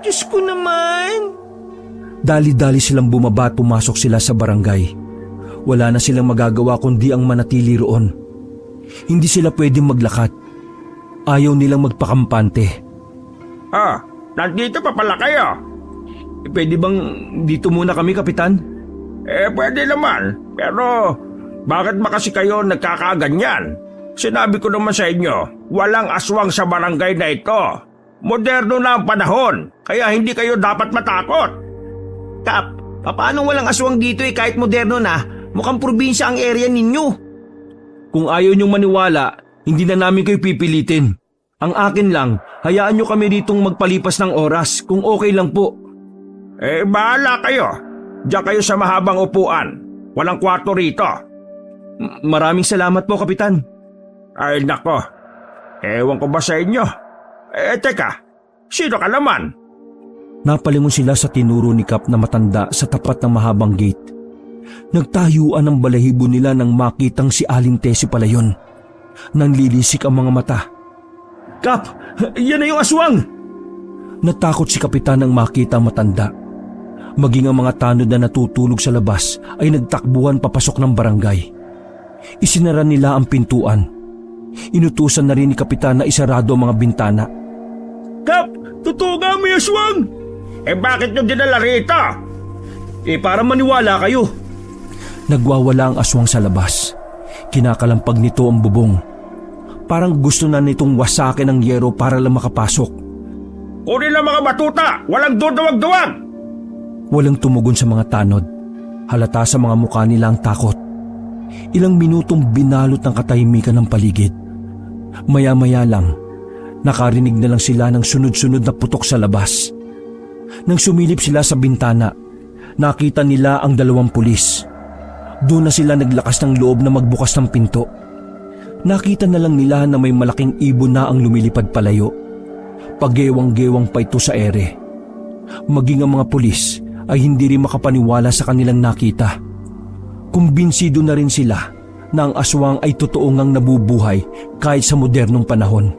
Diyos ko naman. Dali-dali silang bumaba at pumasok sila sa barangay. Wala na silang magagawa kundi ang manatili roon. Hindi sila pwedeng maglakad. Ayaw nilang magpakampante. Nandito pa pala kayo. Pwede bang dito muna kami, Kapitan? Pwede naman. Pero bakit ba kasi kayo nagkakaganyan? Sinabi ko naman sa inyo, walang aswang sa barangay na ito. Moderno na ang panahon, kaya hindi kayo dapat matakot. Kap, paano walang aswang dito kahit moderno na? Mukhang probinsya ang area ninyo. Kung ayaw niyong maniwala, hindi na namin kayo pipilitin. Ang akin lang, hayaan niyo kami ritong magpalipas ng oras kung okay lang po. Bahala kayo. Diyan kayo sa mahabang upuan. Walang kwarto rito. Maraming salamat po, Kapitan. Ay nako, ewan ko ba sa inyo? Teka, sino ka naman? Napalingon sila sa tinuro ni Kap na matanda sa tapat ng mahabang gate. Nagtayuan ang balahibo nila nang makitang si Aling Tessie pala yun. Nanlilisik ang mga mata. Kap, yan na yung aswang! Natakot si Kapitan nang makita ang matanda. Maging ang mga tanod na natutulog sa labas ay nagtakbuhan papasok ng barangay. Isinara nila ang pintuan. Inutusan na rin ni Kapitan na isarado ang mga bintana. Kap, totoo nga may aswang! Bakit nyo dinala rito? Para maniwala kayo. Nagwawala ang aswang sa labas. Kinakalampag nito ang bubong. Parang gusto na nitong wasakin ng yero para lang makapasok. Kunin ang mga batuta! Walang duwag-duwag! Walang tumugon sa mga tanod. Halata sa mga mukha nila ang takot. Ilang minutong binalot ng katahimikan ng paligid. Maya-maya lang, nakarinig na lang sila ng sunod-sunod na putok sa labas. Nang sumilip sila sa bintana, nakita nila ang 2 pulis. Doon na sila naglakas ng loob na magbukas ng pinto. Nakita na lang nila na may malaking ibon na ang lumilipad palayo. Pagewang-gewang pa ito sa ere. Maging ang mga pulis ay hindi rin makapaniwala sa kanilang nakita. Kumbinsido na rin sila na ang aswang ay totoo ngang nabubuhay kahit sa modernong panahon.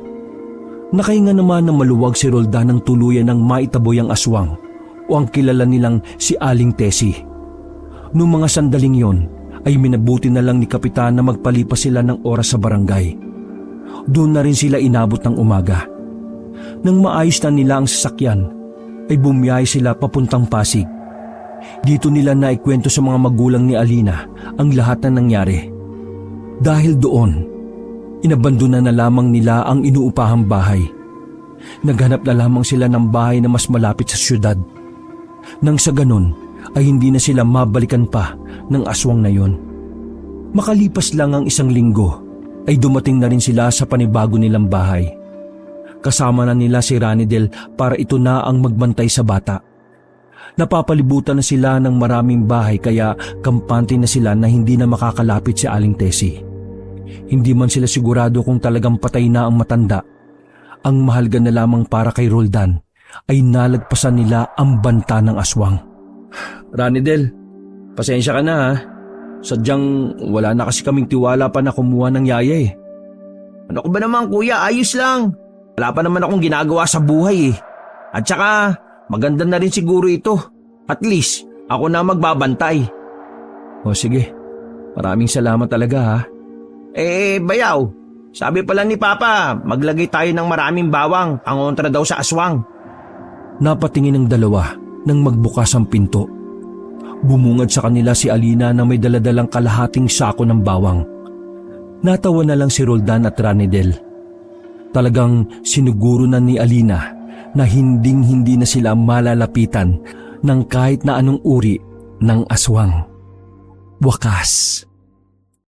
Nakahinga naman ng maluwag si Roldan ng tuluyan ng maitaboy ang aswang o ang kilala nilang si Aling Tessie. Noong mga sandaling yon ay minabuti na lang ni Kapitan na magpalipas sila ng oras sa barangay. Doon na rin sila inabot ng umaga. Nang maayos na nila ang sasakyan, ay bumiyahe sila papuntang Pasig. Dito nila naikwento sa mga magulang ni Alina ang lahat na nangyari. Dahil doon, inabandona na lamang nila ang inuupahang bahay. Naghanap na lamang sila ng bahay na mas malapit sa syudad. Nang sa ganun, ay hindi na sila mabalikan pa ng aswang na yon. Makalipas lang ang 1 linggo, ay dumating na rin sila sa panibago nilang bahay. Kasama na nila si Ranidel para ito na ang magbantay sa bata. Napapalibutan na sila ng maraming bahay kaya kampante na sila na hindi na makakalapit si Aling Tessie. Hindi man sila sigurado kung talagang patay na ang matanda. Ang mahalaga na lamang para kay Roldan ay nalagpasan nila ang banta ng aswang. Ranidel, pasensya ka na ha. Sadyang wala na kasi kaming tiwala pa na kumuha ng yaya eh. Ano ko ba naman kuya, ayos lang. Wala pa naman akong ginagawa sa buhay eh. At saka, maganda na rin siguro ito. At least, ako na magbabantay. O sige, maraming salamat talaga ha. Bayaw, sabi pala ni Papa, maglagay tayo ng maraming bawang, pangontra daw sa aswang. Napatingin ang dalawa nang magbukas ang pinto. Bumungad sa kanila si Alina na may daladalang kalahating sako ng bawang. Natawa na lang si Roldan at Ranidel. Talagang sinuguro na ni Alina na hinding-hindi na sila malalapitan ng kahit na anong uri ng aswang. Wakas,